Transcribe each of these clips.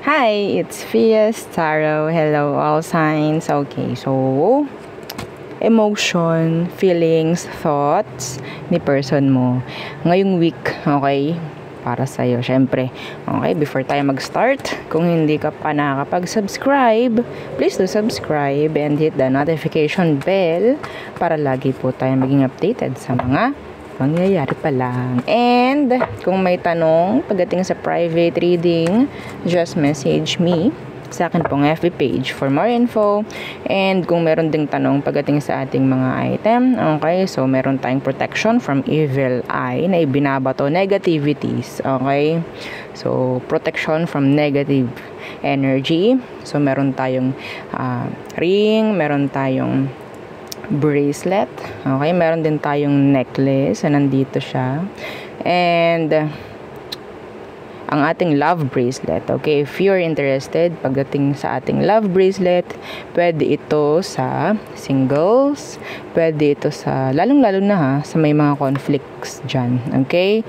Hi, it's Fias Tarot. Hello, all signs. Okay, so emotion, feelings, thoughts ni person mo ngayong week, okay? Para sa'yo, syempre. Okay, before tayo mag-start, kung hindi ka pa nakakapag-subscribe, please do subscribe and hit the notification bell para lagi po tayo maging updated sa mga mangyayari pa lang. And kung may tanong pagdating sa private reading, just message me sa akin pong FB page for more info. And kung meron ding tanong pagdating sa ating mga item, okay, so meron tayong protection from evil eye na ibinabato negativities, okay, so protection from negative energy. So meron tayong ring, meron tayong bracelet, okay, meron din tayong necklace, nandito siya, and ang ating love bracelet. Okay, if you're interested pagdating sa ating love bracelet, pwede ito sa singles, pwede ito sa lalong-lalo na sa may mga conflicts dyan. Okay,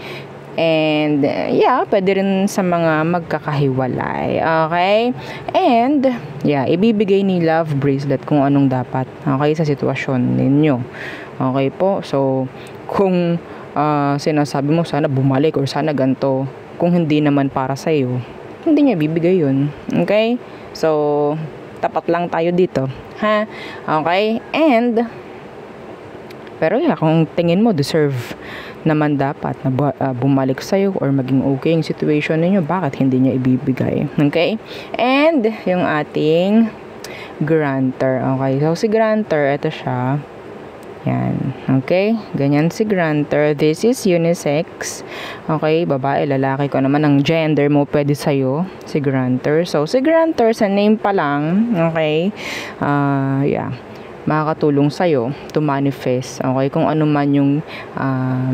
and yeah, pwede rin sa mga magkakahiwalay. Okay, and yeah, ibibigay ni love bracelet kung anong dapat, okay, sa sitwasyon ninyo. Okay po, so kung sinasabi mo sana bumalik or sana ganito, kung hindi naman para sa iyo, hindi niya bibigay yun. Okay? So, tapat lang tayo dito. Ha? Okay? And, pero yeah, kung tingin mo deserve naman dapat na bumalik sa iyo or maging okay yung situation ninyo, bakit hindi niya ibibigay? Okay? And, yung ating grantor. Okay? So, si grantor, ito siya. Yan. Okay? Ganyan si grantor. This is unisex. Okay? Babae, lalaki ko naman ang gender mo pwede sa'yo. Si grantor. So, si grantor sa name pa lang, okay? Yeah. Makakatulong sa'yo to manifest. Okay? Kung ano man yung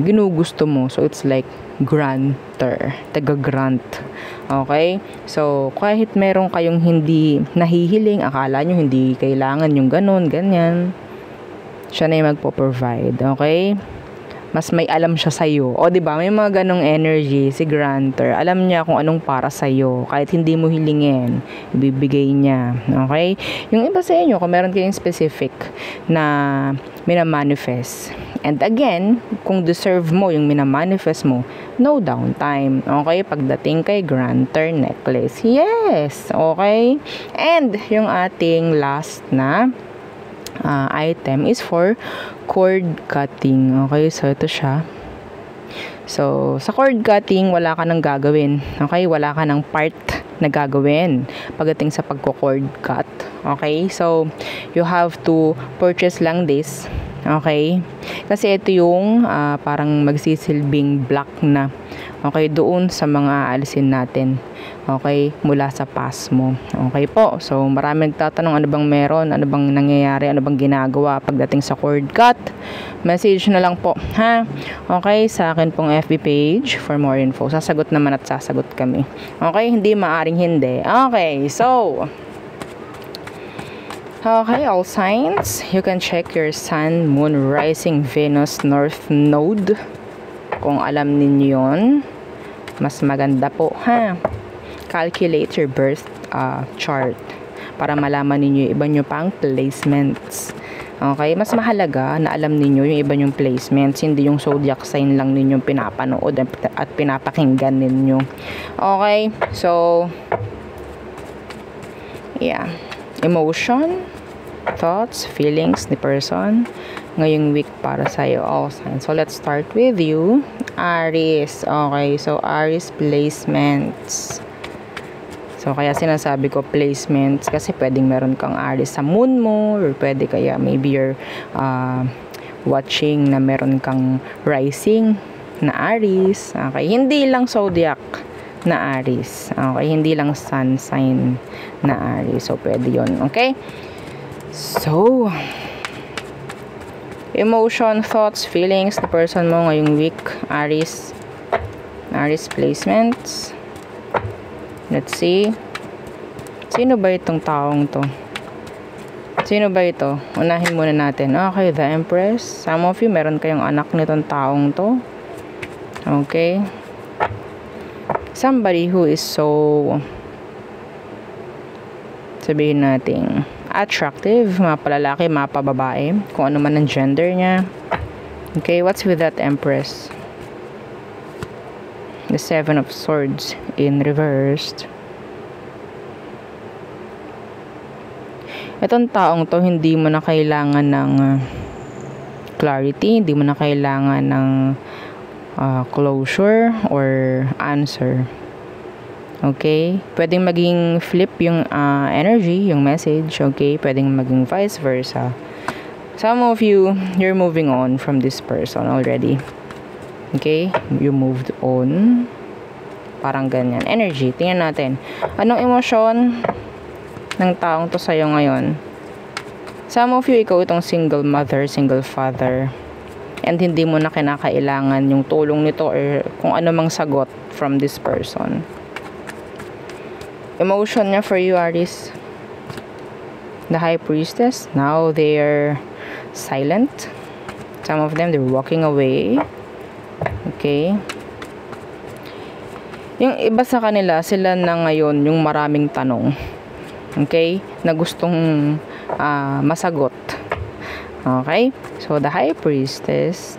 ginugusto mo. So, it's like grantor. Taga-grant. Okay? So, kahit meron kayong hindi nahihiling, akala nyo hindi kailangan yung ganun, ganyan, siya na yung magpo-provide, okay? Mas may alam siya sa'yo. O, diba? May mga ganong energy si grantor. Alam niya kung anong para sa'yo. Kahit hindi mo hilingin, ibibigay niya. Okay? Yung iba sa inyo, kung meron kayong specific na minamanifest. And again, kung deserve mo yung minamanifest mo, no downtime. Okay? Pagdating kay grantor necklace. Yes! Okay? And yung ating last na item is for cord cutting. Okay, so ito siya. So, sa cord cutting, wala ka nang gagawin. Okay, wala ka nang part na gagawin pagdating sa pagko-cord cut. Okay, so you have to purchase lang this. Okay, kasi ito yung parang magsisilbing block na, okay, doon sa mga alisin natin, okay, mula sa past mo. Okay po, so maraming nagtatanong ano bang meron, ano bang nangyayari, ano bang ginagawa pagdating sa cord cut. Message na lang po, ha? Okay, sa akin pong FB page for more info. Sasagot naman at sasagot kami. Okay, hindi maaring hindi. Okay, so okay, all signs, you can check your sun, moon, rising, Venus, north node. Kung alam ninyo yun, mas maganda po, ha? Calculate your birth chart para malaman ninyo yung iba nyo pang placements. Okay, mas mahalaga na alam ninyo yung iba nyong placements, hindi yung zodiac sign lang ninyong pinapanood at pinapakinggan ninyo. Okay, so yeah, emotion, thoughts, feelings ni person ngayong week para sa'yo, all signs. So, let's start with you, Aries. Okay, so Aries placements. So, kaya sinasabi ko placements kasi pwedeng meron kang Aries sa moon mo, or pwede kaya maybe you're watching na meron kang rising na Aries. Okay, hindi lang zodiac na Aries. Okay, hindi lang sun sign na Aries. So, pwede yun. Okay? So, emotion, thoughts, feelings the person mo ngayong week, Aries. Aries placements. Let's see. Sino ba itong taong to? Sino ba ito? Unahin muna natin. Okay, the Empress. Some of you, meron kayong anak nitong taong to. Okay. Somebody who is so sabihin nating attractive, mapalalaki, mapababae, kung ano man ang gender niya. Okay, what's with that Empress? The Seven of Swords in reversed. Itong taong to, hindi mo na kailangan ng clarity, hindi mo na kailangan ng closure or answer. Okay? Pwedeng maging flip yung energy, yung message. Okay? Pwedeng maging vice versa. Some of you, you're moving on from this person already. Okay? You moved on. Parang ganyan. Energy. Tingnan natin. Anong emosyon ng taong to sa'yo ngayon? Some of you, ikaw itong single mother, single father, and hindi mo na kinakailangan yung tulong nito or kung ano mang sagot from this person. Emotion niya for you, Aries. The High Priestess. Now they're silent. Some of them, they're walking away. Okay. Yung iba sa kanila, sila na ngayon yung maraming tanong. Okay? Na gustong masagot. Okay? So, the High Priestess.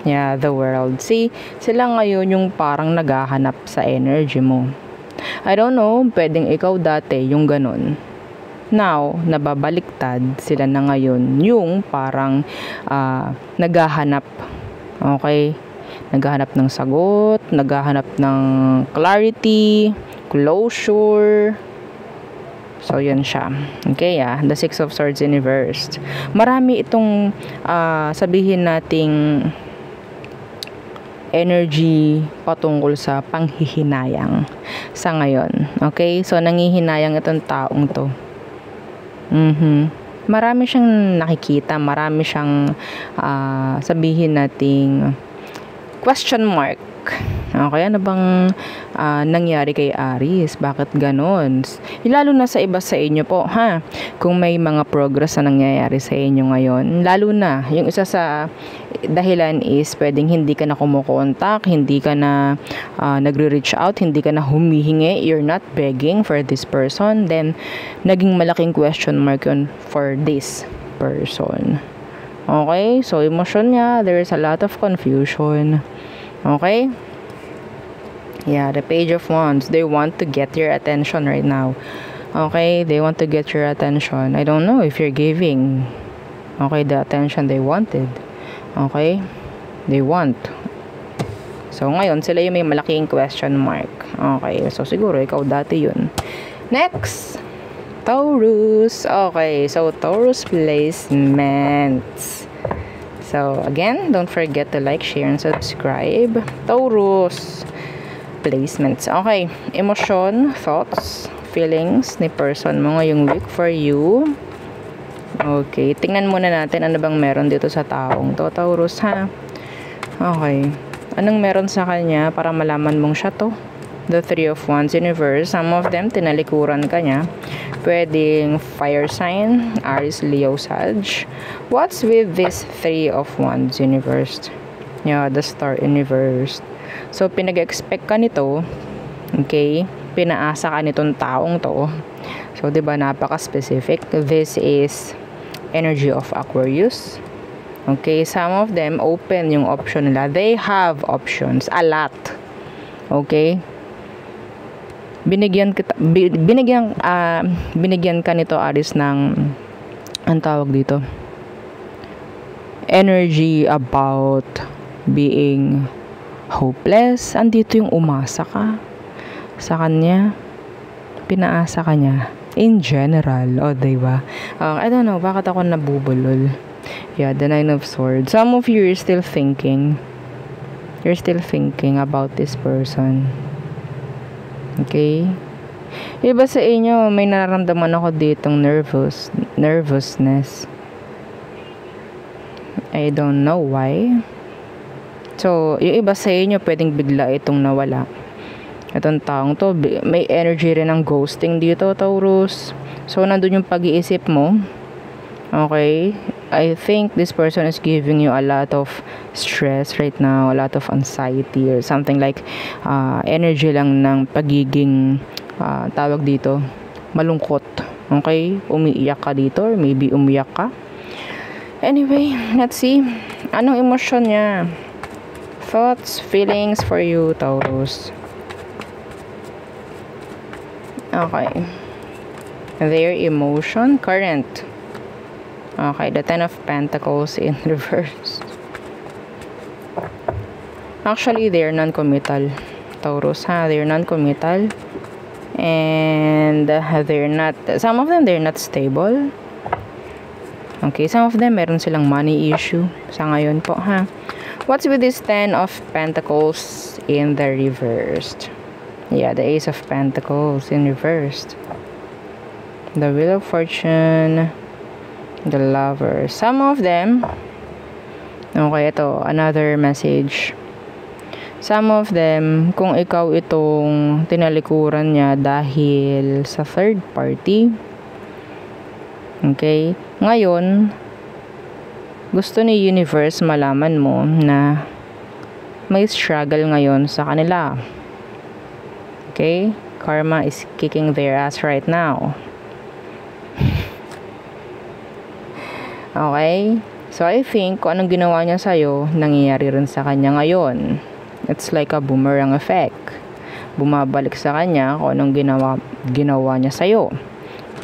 Yeah, the World. See, sila ngayon yung parang naghahanap sa energy mo. I don't know, pwedeng ikaw dati yung ganun. Now, nababaliktad sila na ngayon yung parang naghahanap. Okay? Naghahanap ng sagot, naghahanap ng clarity, closure. So, yan siya. Okay, the Six of Swords in reversed. Marami itong sabihin nating energy patungkol sa panghihinayang sa ngayon. Okay? So, nangihinayang itong taong to. Marami siyang nakikita. Marami siyang sabihin nating question mark. Okay, ano bang nangyari kay Aries? Bakit ganon? Lalo na sa iba sa inyo po, ha? Kung may mga progress na nangyayari sa inyo ngayon, lalo na, yung isa sa dahilan is pwedeng hindi ka na kumukontak, hindi ka na nagre-reach out, hindi ka na humihingi, you're not begging for this person, then naging malaking question mark yun for this person. Okay? So, emotion niya, there's a lot of confusion. Okay? Yeah, the Page of Wands. They want to get your attention right now. Okay? They want to get your attention. I don't know if you're giving, okay, the attention they wanted. Okay? They want. So, ngayon, sila yung may malaking question mark. Okay? So, siguro, ikaw dati yun. Next! Taurus. Okay, so Taurus placements. So, again, don't forget to like, share, and subscribe. Taurus placements. Okay, emotion, thoughts, feelings ni person mo ngayong week for you. Okay, tingnan muna natin ano bang meron dito sa taong to, Taurus, ha? Okay, anong meron sa kanya para malaman mong siya to? The Three of Wands in reverse. Some of them, tinalikuran ka niya. Pwedeng fire sign, Aries, Leo, Sag. What's with this Three of Wands in reverse? Yeah, the Star in reverse. So, pinag-expect ka nito. Okay? Pinaasa ka nitong taong to. So, diba, napaka-specific. This is energy of Aquarius. Okay? Some of them, open yung option nila. They have options. A lot. Okay? Binigyan ka nito, Aries, ng ang tawag dito, energy about being hopeless. Andito yung umasa ka sa kanya, pinaasa ka niya in general, o diba? I don't know, bakit ako nabubulol? Yeah, the Nine of Swords. Some of you are still thinking, you're still thinking about this person. Okay? Iba sa inyo, may nararamdaman ako ditong nervousness. I don't know why. So, yung iba sa inyo, pwedeng bigla itong nawala. Itong taong to, may energy rin ng ghosting dito, Taurus. So, nandun yung pag-iisip mo. Okay? I think this person is giving you a lot of stress right now, a lot of anxiety or something like energy lang ng pagiging tawag dito, malungkot. Okay? Umiiyak ka dito or maybe umiyak ka. Anyway, let's see. Anong emosyon niya? Thoughts, feelings for you, Taurus. Okay. Their emotion, current. Okay, the Ten of Pentacles in reverse. Actually, they're non-committal. Taurus, ha? They're non-committal. And they're not, some of them, they're not stable. Okay, some of them, meron silang money issue sa ngayon po, ha? What's with this Ten of Pentacles in the reversed? Yeah, the Ace of Pentacles in reversed. The Wheel of Fortune. The Lover. Some of them, okay, ito, another message. Some of them, kung ikaw itong tinalikuran niya dahil sa third party, okay, ngayon, gusto ni universe malaman mo na may struggle ngayon sa kanila. Okay? Karma is kicking their ass right now. Okay? So, I think, kung anong ginawa niya sa'yo, nangyayari rin sa kanya ngayon. It's like a boomerang effect. Bumabalik sa kanya kung anong ginawa niya sa'yo.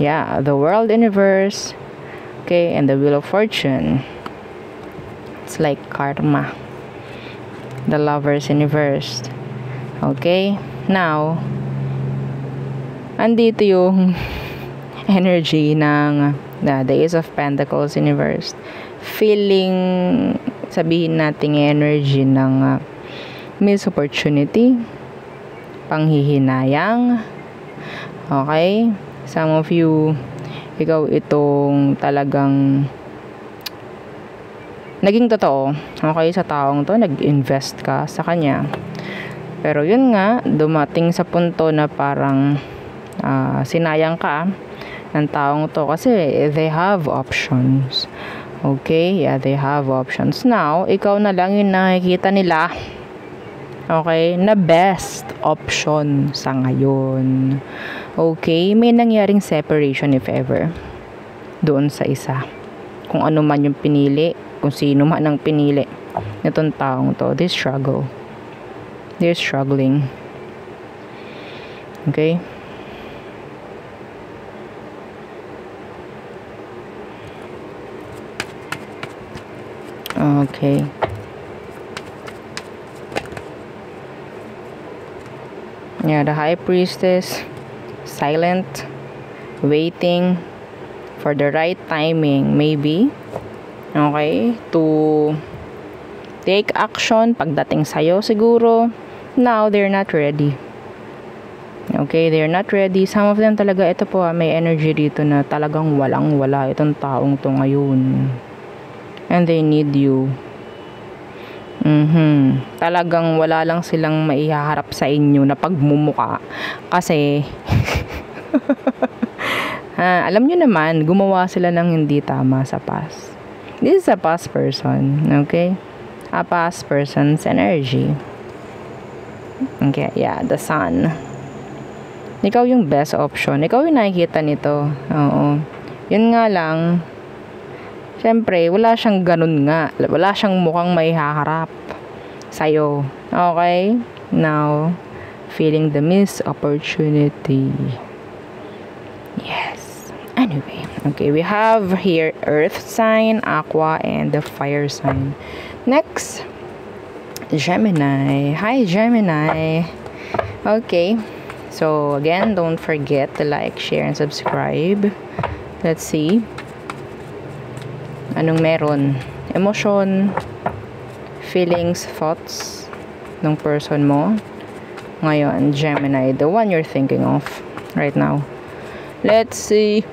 Yeah, the World in reverse. Okay, and the Wheel of Fortune. It's like karma. The Lovers in reverse. Okay, now, andito yung energy ng the Ace of Pentacles in reverse. Feeling, sabihin natin energy ng missed opportunity, panghihinayang. Okay, some of you, ikaw itong talagang naging totoo, okay, sa taong to, nag-invest ka sa kanya. Pero yun nga, dumating sa punto na parang sinayang ka ng taong to kasi they have options. Okay, yeah, they have options. Now, ikaw na lang yung nakikita nila, okay, na best option sa ngayon. Okay, may nangyaring separation if ever doon sa isa. Kung ano man yung pinili, kung sino man ang pinili nitong taong to, they struggle. They're struggling. Okay? Okay. Yeah, the High Priestess, silent, waiting for the right timing, maybe. Okay, to take action pagdating sa'yo siguro. Now, they're not ready. Okay, they're not ready. Some of them talaga, ito po, may energy dito na talagang walang-wala itong taong to ngayon. And they need you. Talagang wala lang silang maihaharap sa inyo na pagmumuka. Kasi, alam nyo naman, gumawa sila ng hindi tama sa past. This is a past person, okay? A past person's energy. Okay, yeah, the Sun. Ikaw yung best option. Ikaw yung nakikita nito. Oo. Yun nga lang, syempre, wala siyang ganun nga. Wala siyang mukhang maihaharap sa'yo. Okay? Now, feeling the missed opportunity. Yes. Anyway, okay, we have here Earth sign, Aqua, and the Fire sign. Next, Gemini. Hi, Gemini. Okay. So, again, don't forget to like, share, and subscribe. Let's see. Anong meron? Emotion, feelings, thoughts ng person mo. Ngayon, Gemini, the one you're thinking of right now. Let's see.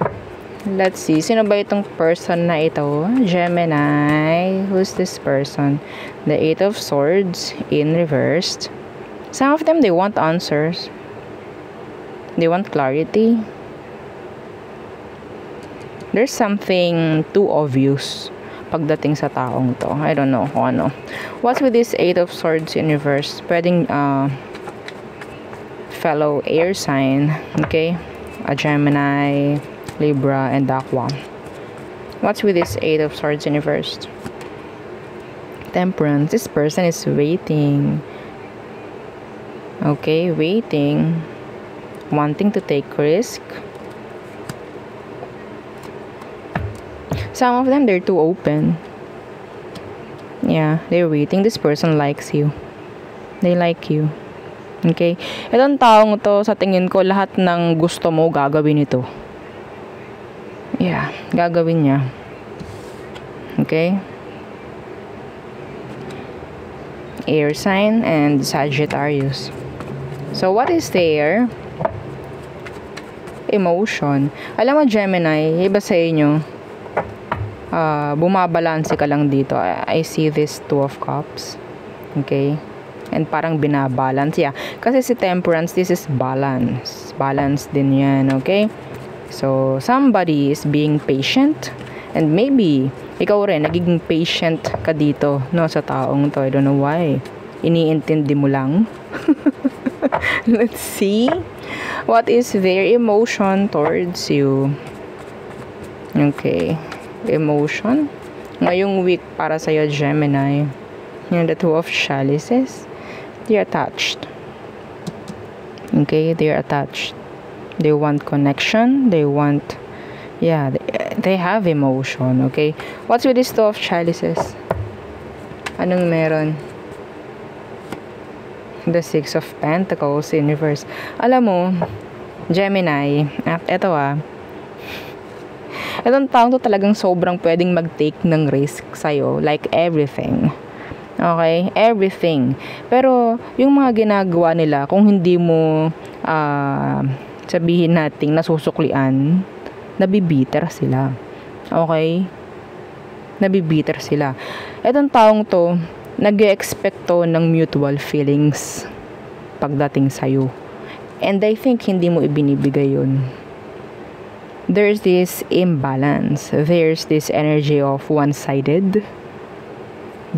Let's see. Sino ba itong person na ito? Gemini. Who's this person? The Eight of Swords in reversed. Some of them, they want answers. They want clarity. There's something too obvious pagdating sa taong to. I don't know kung ano. What's with this Eight of Swords in reverse? Pwedeng fellow air sign. Okay? a Gemini, Libra, and Aqua. What's with this Eight of Swords in reverse? Temperance. This person is waiting. Okay, waiting. Wanting to take risk. Some of them, they're too open. Yeah, they're waiting. This person likes you. They like you. Okay? Itong taong to, sa tingin ko, lahat ng gusto mo, gagawin ito. Yeah, gagawin niya. Okay? Air sign and Sagittarius. So, what is there? Emotion. Alam mo, Gemini, iba sa inyo, bumabalanse ka lang dito. I see this Two of Cups. Okay? And parang binabalance. Yeah. Kasi si Temperance, this is balance. Balance din yan. Okay? So, somebody is being patient. And maybe, ikaw rin, nagiging patient ka dito, no, sa taong to. I don't know why. Iniintindi mo lang. Let's see. What is their emotion towards you? Okay. Emotion. Ngayong week para sa'yo, Gemini. Yan, the Two of Chalices. They're attached. Okay, they're attached. They want connection. They want, yeah, they have emotion. Okay, what's with this Two of Chalices? Anong meron? The Six of Pentacles in reverse. Alam mo, Gemini, eto itong taong to talagang sobrang pwedeng mag-take ng risk sa'yo. Like everything. Okay? Everything. Pero, yung mga ginagawa nila, kung hindi mo, sabihin nating nasusuklian, nabibiter sila. Okay? Nabibiter sila. Itong taong to, nag-expect to ng mutual feelings pagdating sa'yo. And I think hindi mo ibinibigay yun. There's this imbalance. There's this energy of one-sided.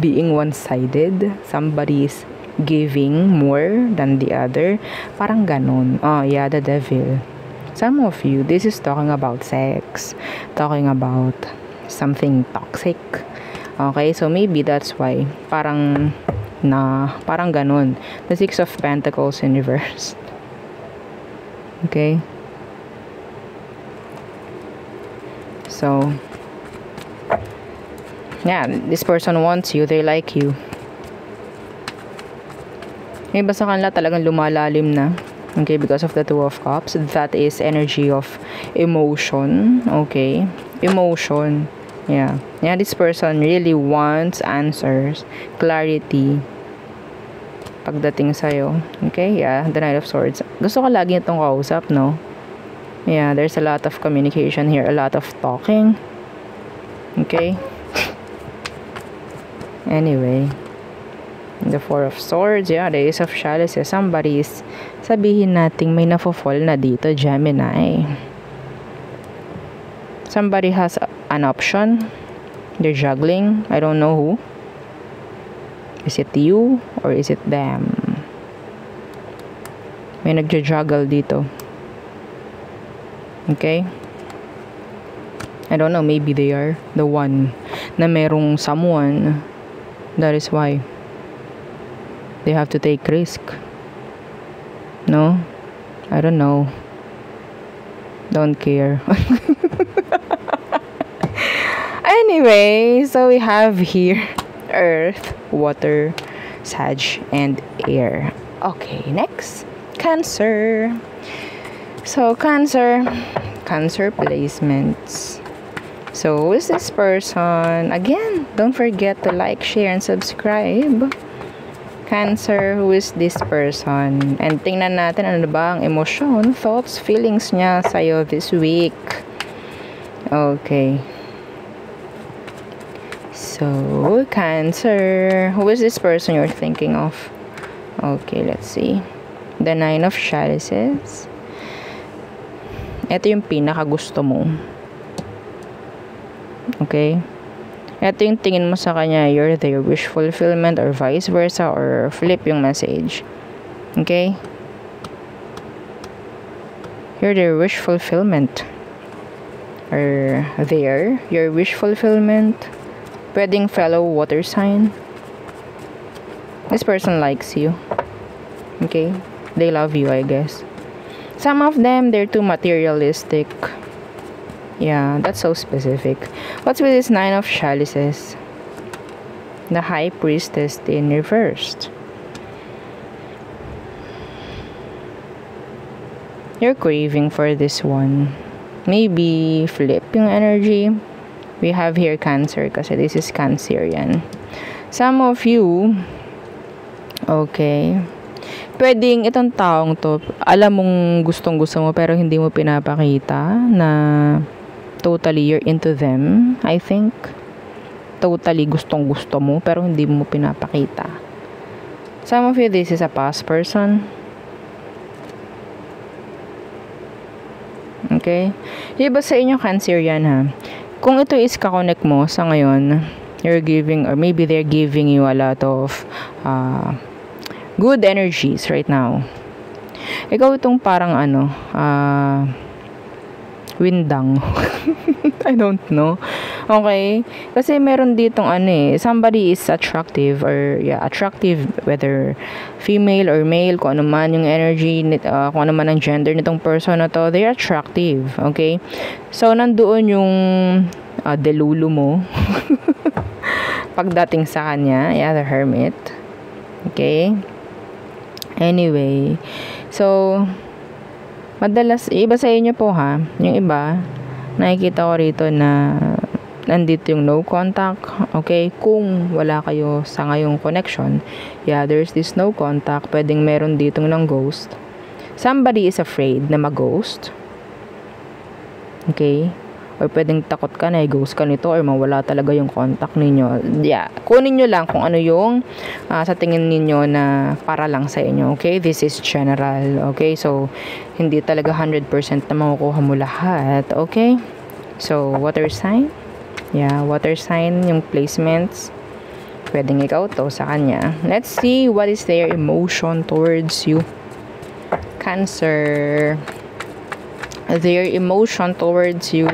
Being one-sided. Somebody is giving more than the other. Parang ganon. Oh, yeah, the devil. Some of you, this is talking about sex. Talking about something toxic. Okay, so maybe that's why. Parang ganon. The Six of Pentacles in reverse. Okay. So, yeah, this person wants you. They like you. May iba sa kanila talagang lumalalim na. Okay, because of the Two of Cups. That is energy of emotion. Okay. Emotion. Yeah. Yeah, this person really wants answers. Clarity. Pagdating sa'yo. Okay, yeah. The Knight of Swords. Gusto ko lagi itong kausap, no? Yeah, there's a lot of communication here. A lot of talking. Okay. Anyway. The Four of Swords. Yeah, the Ace of Chalices. Somebody is, sabihin natin may nafo-fall na dito, Gemini. Somebody has an option. They're juggling. I don't know who. Is it you or is it them? May nagja-juggle dito. Okay? I don't know. Maybe they are the one na merong someone. That is why they have to take risk. No? I don't know. Don't care. Anyway, so we have here Earth, Water, Sag, and Air. Okay, next. Cancer. So, Cancer placements. So, who is this person? Again, don't forget to like, share, and subscribe. Cancer, who is this person? And tingnan natin ano ba ang emosyon, thoughts, feelings niya sa'yo this week. Okay. So, Cancer. Who is this person you're thinking of? Okay, let's see. The Nine of Chalices. Ito yung pinakagusto mo. Okay? Ito yung tingin mo sa kanya, you're their wish fulfillment or vice versa or flip yung message. Okay? You're their wish fulfillment. Or there, your wish fulfillment. Pwedeng fellow water sign. This person likes you. Okay? They love you, I guess. Some of them, they're too materialistic. Yeah, that's so specific. What's with this 9 of chalices? The High Priestess in reversed. You're craving for this one. Maybe flip yung energy. We have here Cancer kasi this is Cancerian. Some of you, okay, pwedeng itong taong to, alam mong gustong-gusto mo pero hindi mo pinapakita na totally you're into them, I think. Totally gustong-gusto mo pero hindi mo pinapakita. Some of you, this is a past person. Okay? Iba sa inyo, Cancerian, ha? Kung ito is kakonect mo sa ngayon, you're giving, or maybe they're giving you a lot of good energies right now. Ikaw itong parang windang. I don't know. Okay? Kasi meron ditong somebody is attractive or attractive, whether female or male, kung ano man yung energy, kung ano man ang gender nitong person na to, they're attractive. Okay? So, nandoon yung delulu mo. Pagdating sa kanya, the Hermit. Okay? Anyway, so, madalas, iba sa inyo po ha, yung iba, nakikita ko rito na nandito yung no contact, okay? Kung wala kayo sa ngayong connection, there's this no contact, pwedeng meron ditong ng ghost. Somebody is afraid na mag-ghost, okay? Or pwedeng takot ka na i-ghost ka nito or mawala talaga yung contact ninyo. Kunin nyo lang kung ano yung sa tingin ninyo na para lang sa inyo, okay? This is general, okay? So, hindi talaga 100% na makukuha mo lahat, okay? So, water sign. Water sign yung placements. Pwedeng ikaw to sa kanya. Let's see what is their emotion towards you. Cancer. Their emotion towards you.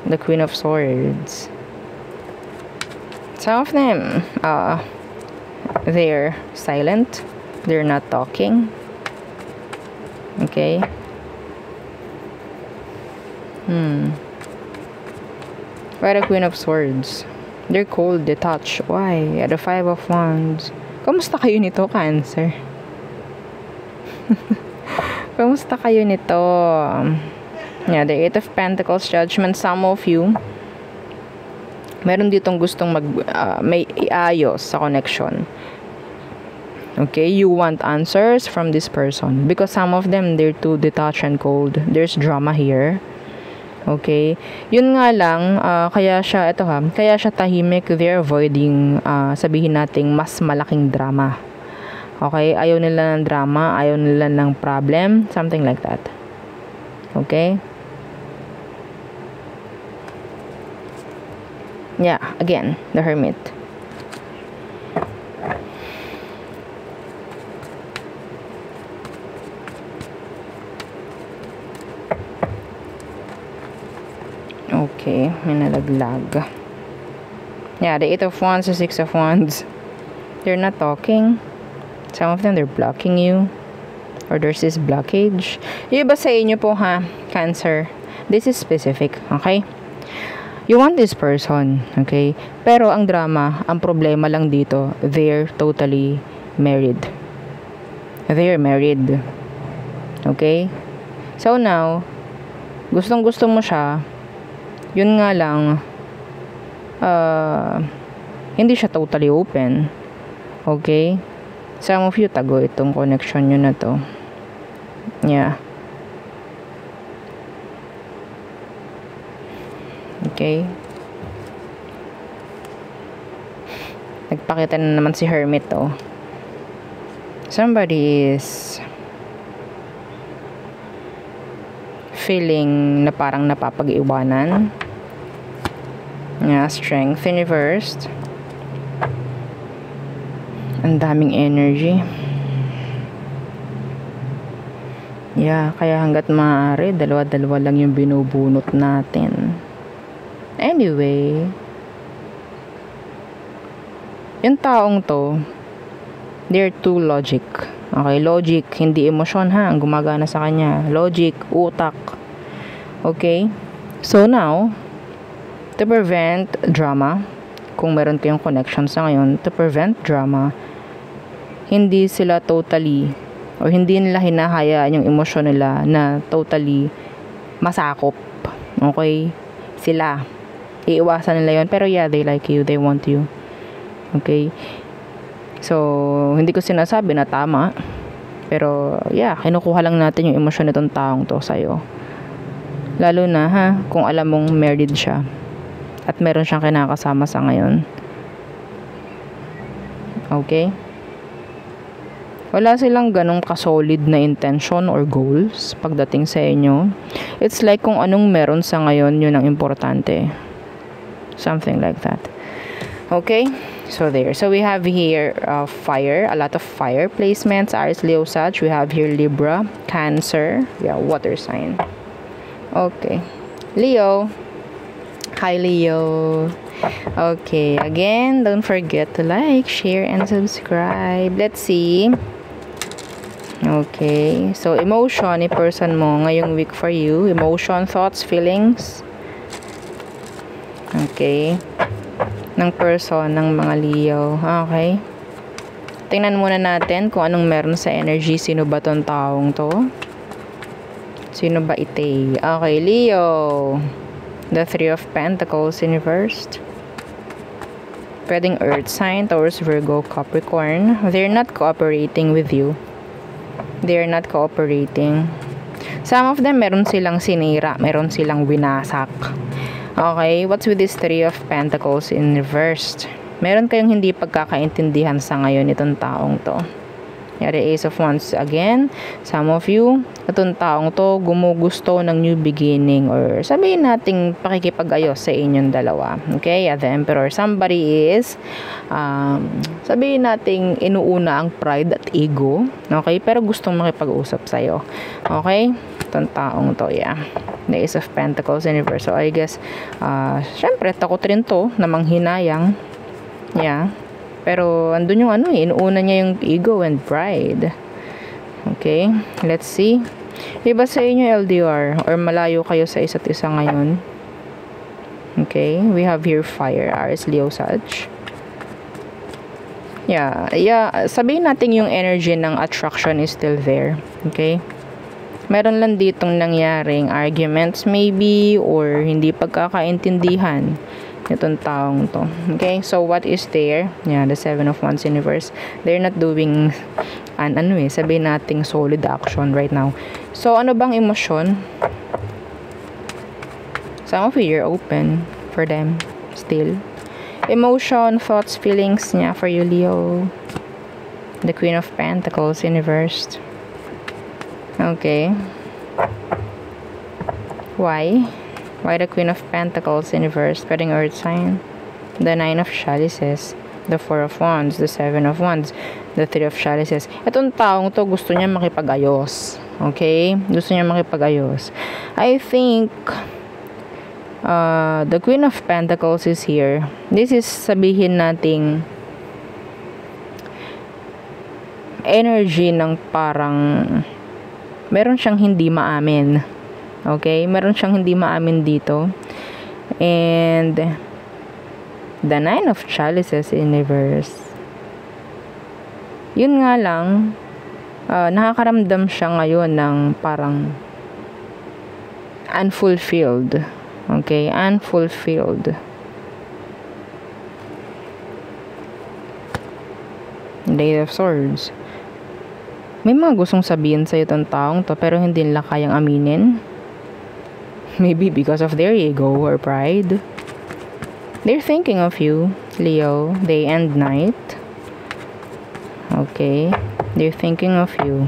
The Queen of Swords. Some of them, they're silent. They're not talking. Okay. Why the Queen of Swords? They're cold, detached. Why? The 5 of Wands. Kamusta kayo nito, Cancer? Kamusta kayo nito? The 8 of Pentacles, Judgment. Some of you, meron ditong gustong may iayos sa connection. Okay, you want answers from this person because some of them, they're too detached and cold. There's drama here. Okay, yun nga lang, kaya siya tahimik. They're avoiding, sabihin nating mas malaking drama. Okay, ayaw nila ng drama, ayaw nila ng problem, something like that. Okay. Again, the Hermit. Okay, may nalaglag. The 8 of Wands, the 6 of Wands. They're not talking. Some of them, they're blocking you. Or there's this blockage. Yung iba sa inyo po ha, Cancer. This is specific, okay? You want this person, okay? Pero ang drama, ang problema lang dito, they're totally married. They're married. Okay? So now, gustong-gusto mo siya, yun nga lang, hindi siya totally open. Okay? Some of you, tago itong connection nyo na to. Okay. Nagpakita na naman si Hermit to. Somebody is feeling na parang napapag-iwanan. Strength in reversed. Ang daming energy. Yeah, kaya hanggat maaari, dalawa-dalawa lang yung binubunot natin. Anyway, yung taong to, they're too logic. Okay, logic, hindi emosyon ha, ang gumagana sa kanya. Logic, utak. Okay? So now, to prevent drama, kung meron kayong connection sa ngayon, to prevent drama, hindi sila totally, o hindi nila hinahayaan yung emosyon nila na totally masakop. Okay? Sila. Iiwasan nila yun. Pero yeah, they like you. They want you. Okay? So, hindi ko sinasabi na tama. Pero, yeah, kinukuha lang natin yung emosyon nitong taong to sa'yo. Lalo na, ha, kung alam mong married siya. At meron siyang kinakasama sa ngayon. Okay? Wala silang ganong kasolid na intention or goals pagdating sa inyo. It's like kung anong meron sa ngayon, yun ang importante. Something like that. Okay? So there. So we have here fire. A lot of fire placements. Aries, Leo, Sag. We have here Libra, Cancer. Yeah, water sign. Okay. Leo. Hi, Leo. Okay. Again, don't forget to like, share, and subscribe. Let's see. Okay. So, emotion ni person mo ngayong week for you. Emotion, thoughts, feelings. Okay. Ng person, ng mga Leo. Okay. Tingnan muna natin kung anong meron sa energy. Sino ba tong taong to? Sino ba ite? Okay, Leo. The Three of Pentacles in reversed. Pwedeng Earth sign, Taurus, Virgo, Capricorn. They're not cooperating with you. They're not cooperating. Some of them, meron silang sinira. Meron silang winasak. Okay, what's with this Three of Pentacles in reversed? Meron kayong hindi pagkakaintindihan sa ngayon itong taong to. Yari, Ace of Wands again. Some of you, itong taong to, gumugusto ng new beginning or sabihin nating pakikipag-ayos sa inyong dalawa. Okay, at the Emperor, somebody is sabihin nating inuuna ang pride at ego. Okay, pero gustong makipag-usap sa'yo. Okay, itong taong to, yeah. The Ace of Pentacles in reverse. So, I guess, syempre, takot rin to na manghinayang. Yeah. Pero, andun yung inuuna niya yung ego and pride. Okay. Let's see. Iba sa inyo LDR or malayo kayo sa isa't isa ngayon. Okay. We have here fire. Aries, Leo, Sag. Yeah. Sabihin natin yung energy ng attraction is still there. Okay. Meron lang ditong nangyaring arguments maybe or hindi pagkakaintindihan itong taong to. Okay, so what is there? Yeah, the Seven of Wands in reverse. They're not doing sabihin nating solid action right now. So, ano bang emosyon? Some of you are open for them still. Emotion, thoughts, feelings niya for you, Leo. The Queen of Pentacles in reverse. Okay. Why? Why the Queen of Pentacles in reverse? Pwedeng Earth sign. The Nine of Chalices. The Four of Wands. The Seven of Wands. The Three of Chalices. Itong taong to gusto niya makipag-ayos. Okay? Gusto niya makipag-ayos. I think the Queen of Pentacles is here. This is sabihin nating energy ng parang meron siyang hindi maamin. Okay? Meron siyang hindi maamin dito. And the Nine of Chalices in reverse. Yun nga lang, nakakaramdam siya ngayon ng parang unfulfilled. Okay? Unfulfilled. Eight of Swords. May mga gustong sabihin sa itong taong to pero hindi nila kayang aminin. Maybe because of their ego or pride. They're thinking of you, Leo, day and night. Okay. They're thinking of you.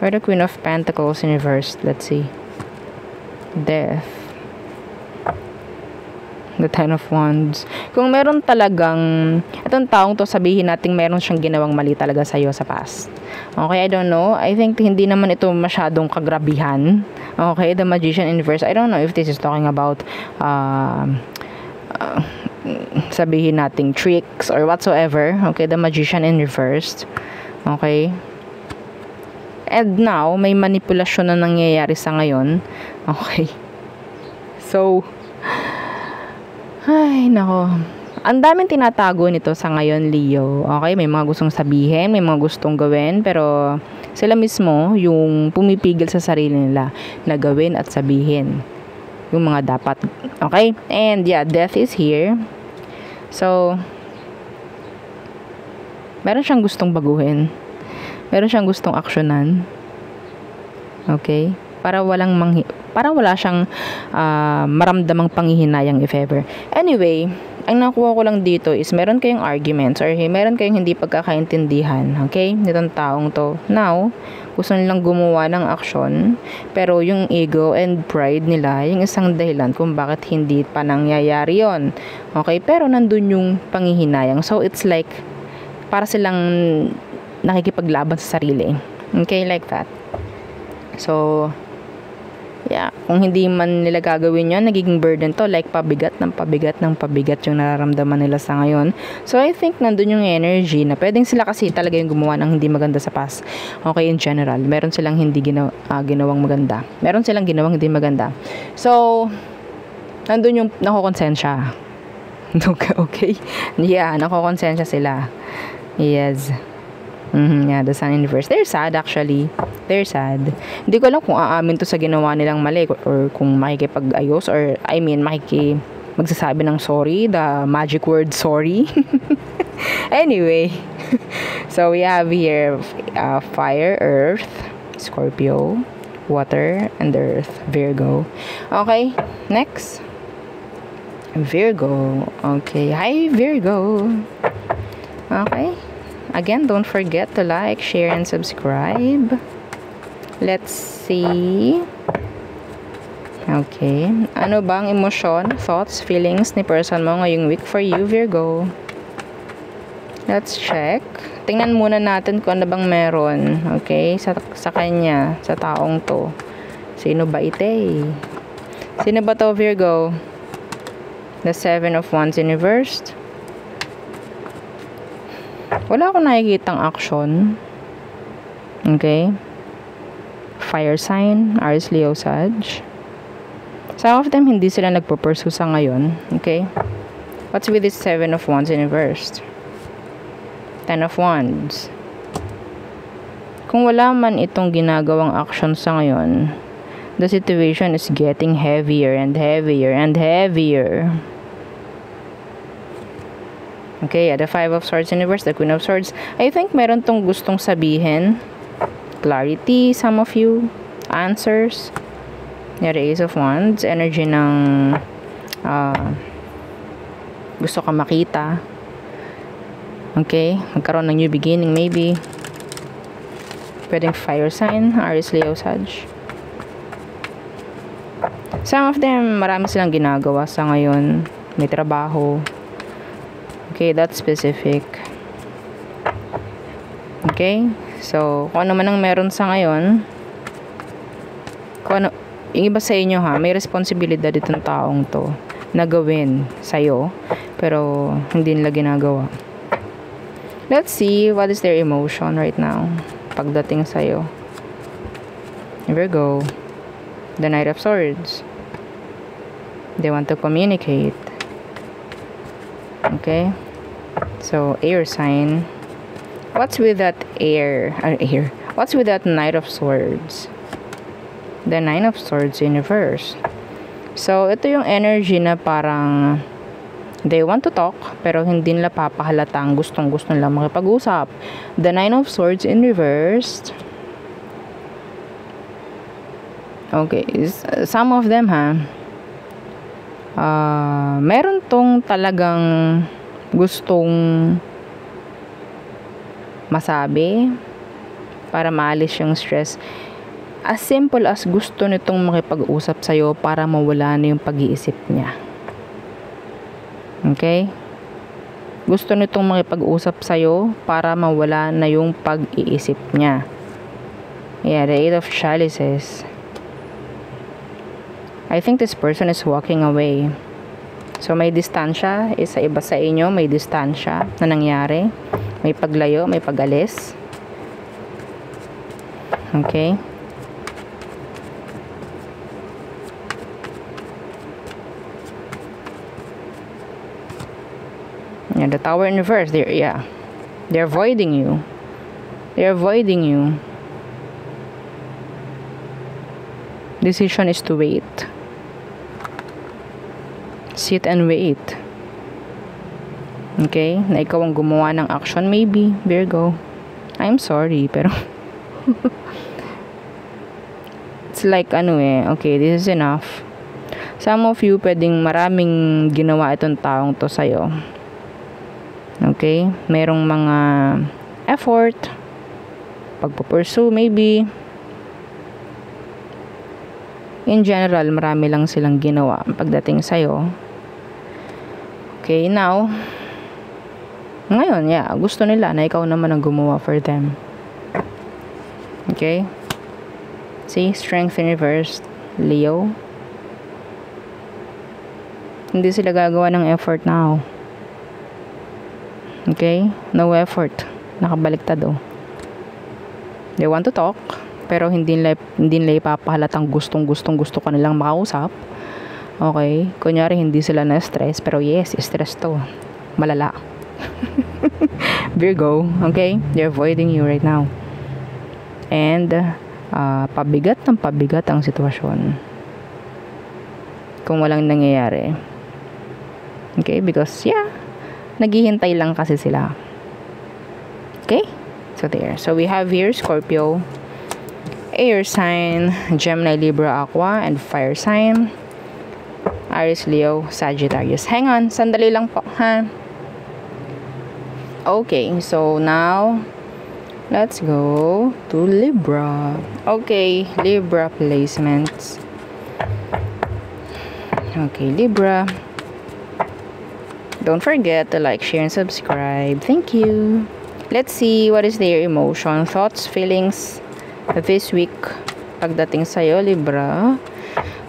Or the Queen of Pentacles in reverse. Let's see. Death. The Ten of Wands. Kung meron talagang, itong taong to, sabihin natin meron siyang ginawang mali talaga sa'yo sa past. Okay, I don't know. I think hindi naman ito masyadong kagrabihan. Okay, the Magician in reverse. I don't know if this is talking about sabihin nating tricks or whatsoever. Okay, the Magician in reverse. Okay. And now, may manipulasyon na nangyayari sa ngayon. Okay. So, ay, nako. Ang daming tinatago nito sa ngayon, Leo. Okay, may mga gustong sabihin, may mga gustong gawin, pero sila mismo yung pumipigil sa sarili nila na gawin at sabihin yung mga dapat. Okay? And yeah, death is here. So, meron siyang gustong baguhin. Meron siyang gustong aksyonan. Okay? Para wala siyang maramdamang panghihinayang if ever. Anyway, ang nakuha ko lang dito is meron kayong arguments or meron kayong hindi pagkakaintindihan. Okay? Nitong taong to. Now, gusto nilang gumawa ng aksyon, pero yung ego and pride nila, yung isang dahilan kung bakit hindi pa nangyayari yon. Okay? Pero nandun yung panghihinayang. So, it's like, para silang nakikipaglaban sa sarili. Okay? Like that. So, yeah, kung hindi man nila gagawin yun, nagiging burden to, like pabigat ng pabigat ng pabigat yung nararamdaman nila sa ngayon. So, I think nandun yung energy na pwedeng sila kasi talaga yung gumawa ng hindi maganda sa past. Okay, in general. Meron silang hindi ginawang maganda. Meron silang ginawang hindi maganda. So, nandun yung nakokonsensya. Okay? Yeah, nakokonsensya sila. Yes. Yeah, the Sun in reverse. They're sad actually. They're sad. Hindi ko alam kung aamin to sa ginawa nilang mali or kung makikipag-ayos or magsasabi ng sorry, the magic word sorry. Anyway, so we have here fire, earth, Scorpio, water, and earth, Virgo. Okay, next. Virgo. Okay, hi Virgo. Okay. Again, don't forget to like, share, and subscribe. Let's see. Okay. Ano bang emosyon, thoughts, feelings ni person mo ngayong week for you, Virgo? Let's check. Tingnan muna natin kung ano bang meron. Okay? Sa kanya, sa taong to. Sino ba ite? Sino ba to, Virgo? The Seven of Wands in reverse. Wala akong nakikitang action. Okay? Fire sign, Aries, Leo, Sag. Some of them, hindi sila nagpo-pursue sa ngayon. Okay? What's with this Seven of Wands in reverse? Ten of Wands. Kung wala man itong ginagawang action sa ngayon, the situation is getting heavier and heavier and heavier. Okay, the Five of Swords in reverse, the Queen of Swords. I think meron tong gustong sabihin. Clarity, some of you. Answers. The Ace of Wands. Energy ng gusto ka makita. Okay, magkaroon ng new beginning maybe. Pwedeng fire sign, Aries, Leo, Sag. Some of them, marami silang ginagawa sa ngayon. May trabaho. Okay, that's specific. Okay? So, kung ano man ang meron sa ngayon, kung ano, yung iba sa inyo ha, may responsibilidad itong taong to na gawin sa'yo, pero hindi nila ginagawa. Let's see what is their emotion right now pagdating sa'yo. Virgo, the Knight of Swords. They want to communicate. Okay? So, air sign. What's with that What's with that Knight of Swords? The Nine of Swords in reverse. So, ito yung energy na parang they want to talk, pero hindi nila papahalatang gustong-gusto nila makipag-usap. The Nine of Swords in reverse. Okay. Some of them, meron tong talagang gustong masabi para maalis yung stress. As simple as gusto nitong makipag-usap sa'yo para mawala na yung pag-iisip niya. Okay? Gusto nitong makipag-usap sa'yo para mawala na yung pag-iisip niya. Yeah, the Eight of Chalices. I think this person is walking away. So, may distansya. Isa iba sa inyo, may distansya na nangyari. May paglayo, may pag-alis. Okay? Yeah, the Tower in reverse. They're avoiding you. They're avoiding you. Decision is to wait. Sit and wait. Okay? Na ikaw ang gumawa ng action, maybe, Virgo. I'm sorry, pero it's like, okay, this is enough. Some of you, pwedeng maraming ginawa itong taong to sa'yo. Okay? Merong mga effort, pagpupursue, maybe. In general, marami lang silang ginawa pagdating sa'yo. Okay, now, ngayon, gusto nila na ikaw naman ang gumawa for them. Okay? See, Strength in reverse, Leo. Hindi sila gagawa ng effort now. Okay? No effort. Nakabaliktad, oh. They want to talk, pero hindi nila ipapahalatang gusto ka nilang makausap. Okay? Kunyari, hindi sila na-stress, pero yes, stress to. Malala. Virgo, okay? They're avoiding you right now. And, pabigat ang sitwasyon. Kung walang nangyayari. Okay? Because, naghihintay lang kasi sila. Okay? So, there. So, we have here, Scorpio, Air sign, Gemini, Libra, Aqua, and Fire sign, Aries, Leo, Sagittarius. Hang on, sandali lang po, ha? Okay, so now, let's go to Libra. Okay, Libra placements. Okay, Libra. Don't forget to like, share, and subscribe. Thank you. Let's see what is their emotion, thoughts, feelings this week pagdating sa'yo, Libra.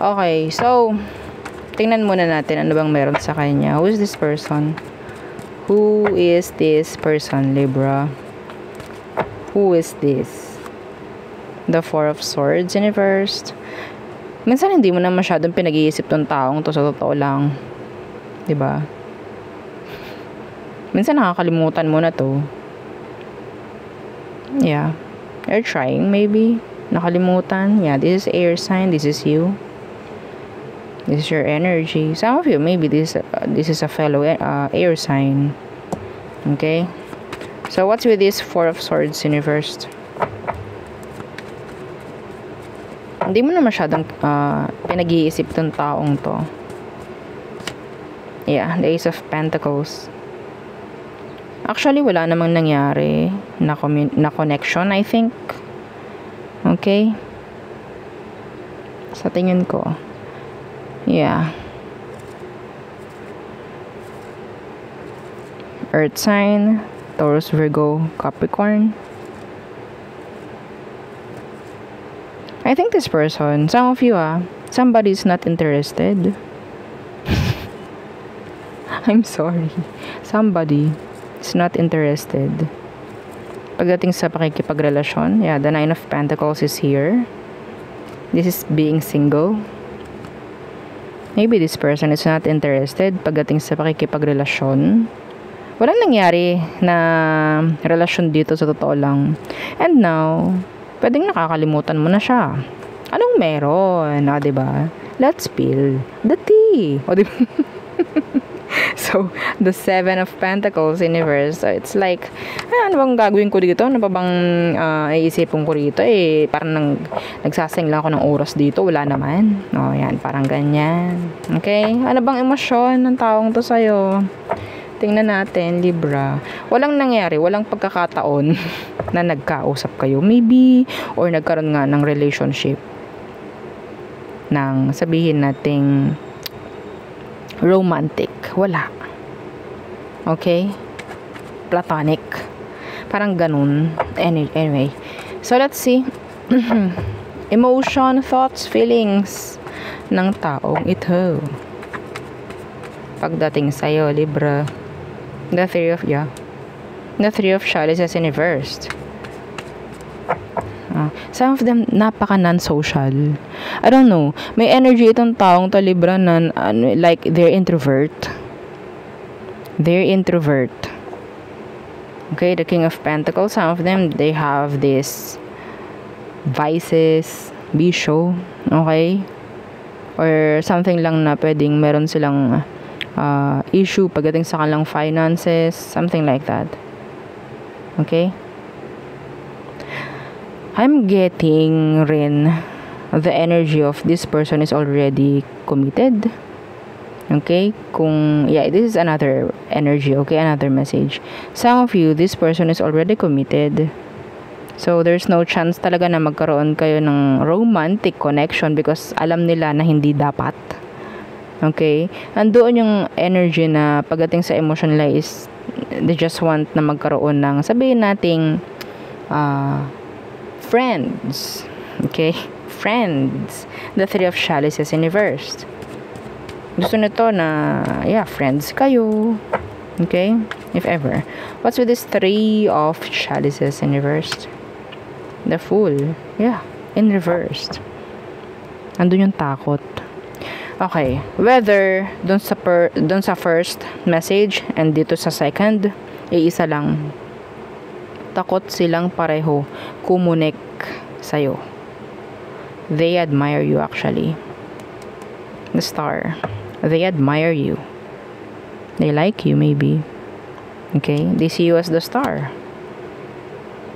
Okay, so tingnan muna natin ano bang meron sa kanya. Who is this person? Who is this person, Libra? Who is this? The Four of Swords in reverse. Minsan hindi mo na masyadong pinag-iisip tong taong to, sa totoo lang. 'Di ba? Minsan nakakalimutan mo na to. Yeah. You're trying, maybe. Nakalimutan. Yeah, this is air sign. This is you. This is your energy. Some of you, maybe this is a fellow air sign. Okay? So, what's with this Four of Swords in reverse? Hindi mo na masyadong pinag-iisip tong taong to. Yeah, the Ace of Pentacles. Actually, wala namang nangyari na connection, I think. Okay? Sa tingin ko. Yeah. Earth sign, Taurus, Virgo, Capricorn. I think this person, some of you, somebody's not interested. I'm sorry. Somebody is not interested. Pagdating sa pakikipagrelasyon, the Nine of Pentacles is here. This is being single. Maybe this person is not interested pagdating sa pakikipagrelasyon. Walang nangyari na relasyon dito, sa totoo lang. And now, pwedeng nakakalimutan mo na siya. Anong meron? Diba? Let's spill the tea. Diba? So, the Seven of Pentacles in reverse. So, it's like, ano bang gagawin ko dito? Ano pa bang iisipin ko dito? Parang nagsasayang lang ako ng oras dito. Wala naman. Yan. Parang ganyan. Okay? Ano bang emosyon ng taong to sa'yo? Tingnan natin, Libra. Walang nangyari. Walang pagkakataon na nagkausap kayo. Maybe, or nagkaroon nga ng relationship. Nang sabihin nating romantic. Wala. Okay? Platonic. Parang ganun. Anyway. So, let's see. Emotion, thoughts, feelings ng taong ito. Pagdating sa'yo, Libra. The Three of Chalices in reversed. Some of them, napaka non-social. I don't know. May energy itong taong to, Libra, na like, they're introvert. Okay, the King of Pentacles, some of them, they have this vices, bisyo, okay? Or something lang na pwedeng meron silang issue pagdating sa kanilang finances, something like that. Okay? I'm getting rin the energy of this person is already committed. Okay? This is another energy, okay? Another message. Some of you, this person is already committed. So, there's no chance talaga na magkaroon kayo ng romantic connection because alam nila na hindi dapat. Okay? Andoon yung energy na pagdating sa emotion nila is they just want na magkaroon ng, sabihin nating, friends. Okay? Friends. The Three of Chalices in reversed. Gusto nito na, friends kayo. Okay? If ever. What's with this Three of Chalices in reversed? The Fool. Yeah. In reversed. Andun yung takot. Okay. Whether dun sa first message and dito sa second, isa lang. Takot silang pareho kumunik sa'yo. They admire you actually. The Star. They admire you. They like you maybe. Okay? They see you as the Star.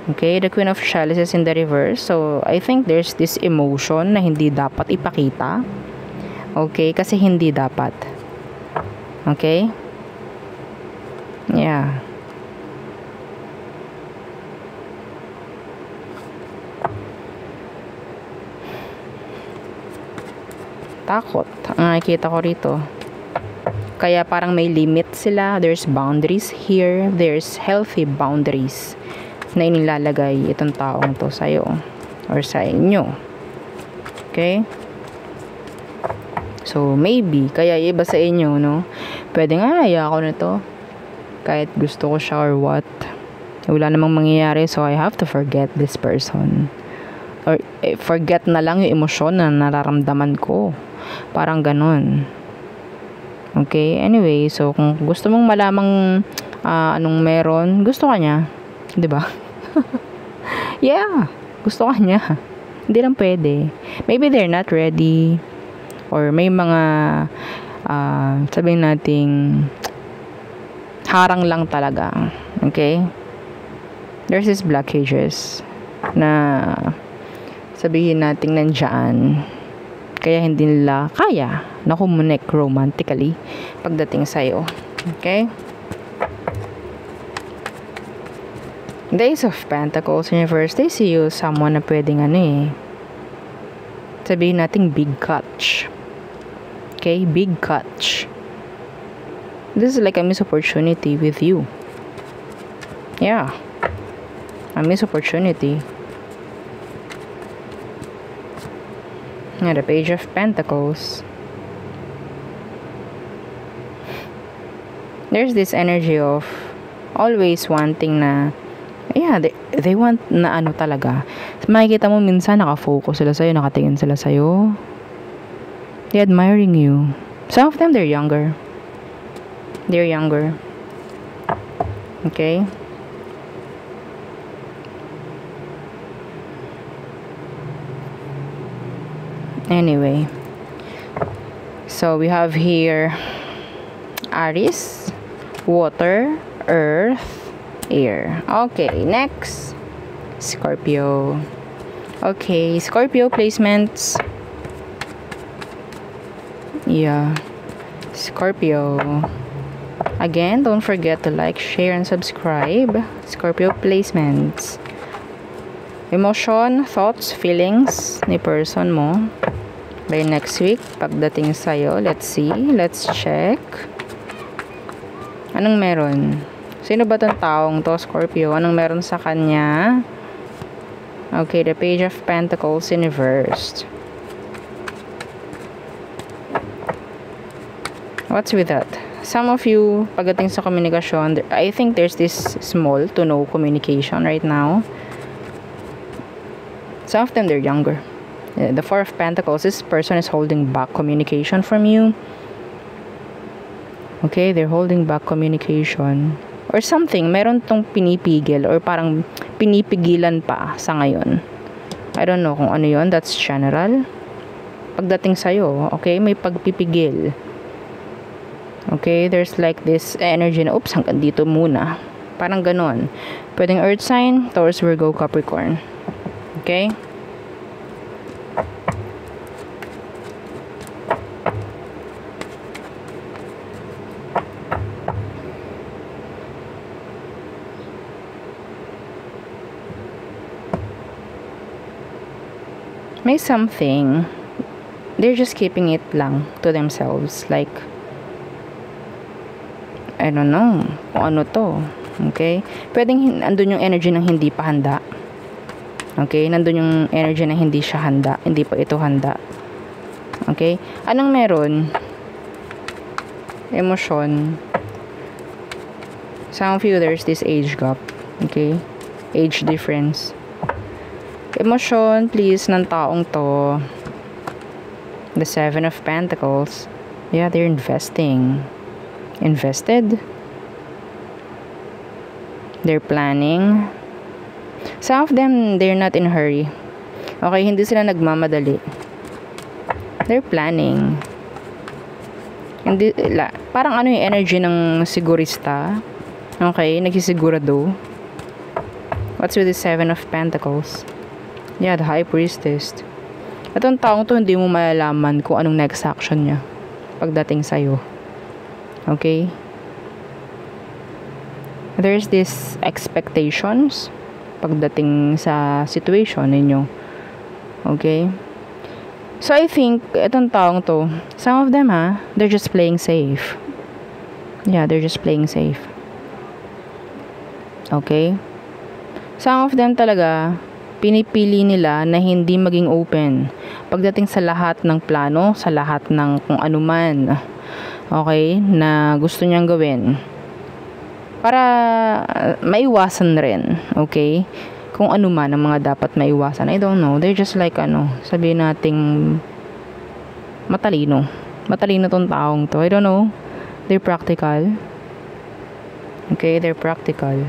Okay? The Queen of Chalices in the reverse. So, I think there's this emotion na hindi dapat ipakita. Okay? Kasi hindi dapat. Okay? Yeah. Takot ang nakikita ko rito. Kaya parang may limit sila. There's boundaries here. There's healthy boundaries na inilalagay itong taong to sa'yo or sa inyo. Okay? So, maybe, kaya iba sa inyo, no? Pwede nga, ako na to. Kahit gusto ko siya or what. Wala namang mangyayari, so I have to forget this person. Or, forget na lang yung emosyon na nararamdaman ko. Parang ganun. Okay? Anyway, so, kung gusto mong malamang anong meron, gusto ka niya. Diba? Yeah. Gusto ka niya. Hindi lang pwede. Maybe they're not ready. Or may mga sabihin nating harang lang talaga. Okay? There's this blockages na sabihin nating nandyan. Kaya hindi nila kaya na kumunik romantically pagdating sa'yo. Okay? Days of Pentacles Universe, they see you someone na pwedeng sabihin nating big catch. Okay? Big catch. This is like a missed opportunity with you. Yeah. A missed opportunity. And the Page of Pentacles. There's this energy of always wanting na, they want na talaga. Makikita mo minsan nakafocus sila sa'yo, nakatingin sila sa'yo. They're admiring you. Some of them, they're younger. Okay? Anyway. So, we have here Aries, Water, Earth, Air. Okay, next. Scorpio. Okay, Scorpio placements. Yeah. Scorpio. Again, don't forget to like, share, and subscribe. Scorpio placements. Emotion, thoughts, feelings ni person mo. By next week, pagdating sa'yo, let's see. Let's check. Anong meron? Sino ba tong taong to, Scorpio? Anong meron sa kanya? Okay, the Page of Pentacles in reversed. What's with that? Some of you, pagdating sa komunikasyon, I think there's this small to no communication right now. Some of them, they're younger. The Four of Pentacles, this person is holding back communication from you. Okay, they're holding back communication. Or something, meron tong pinipigil or parang pinipigilan pa sa ngayon. I don't know kung ano yon. That's general. Pagdating sa'yo, okay, may pagpipigil. Okay, there's like this energy na, oops, hanggang dito muna. Parang ganon. Pwedeng Earth sign, Taurus, Virgo, Capricorn. Okay? May something, they're just keeping it lang to themselves. Like, I don't know kung ano to. Okay? Pwedeng andun yung energy ng hindi pa handa. Okay? Nandun yung energy na hindi siya handa. Hindi pa ito handa. Okay? Anong meron? Emosyon. Some of you, there's this age gap. Okay? Age difference. Emosyon, please, ng taong to. The Seven of Pentacles. Yeah, they're investing. Invested. They're planning. Some of them, they're not in a hurry. Okay, hindi sila nagmamadali. They're planning. Hindi, parang ano yung energy ng sigurista. Okay, nagsisigurado. What's with the Seven of Pentacles? Yeah, the High Priestess. Itong taong to, hindi mo malalaman kung anong next action niya pagdating sa'yo. Okay? There's this expectations pagdating sa situation ninyo. Okay? So, I think, itong taong to, some of them, they're just playing safe. Yeah, they're just playing safe. Okay? Some of them talaga, pinipili nila na hindi maging open pagdating sa lahat ng plano, sa lahat ng kung ano man, okay, na gusto niyang gawin para maiwasan rin, okay, kung ano man ang mga dapat maiwasan. I don't know, they're just like sabihin nating matalino tong taong to. I don't know, they're practical. Okay, they're practical.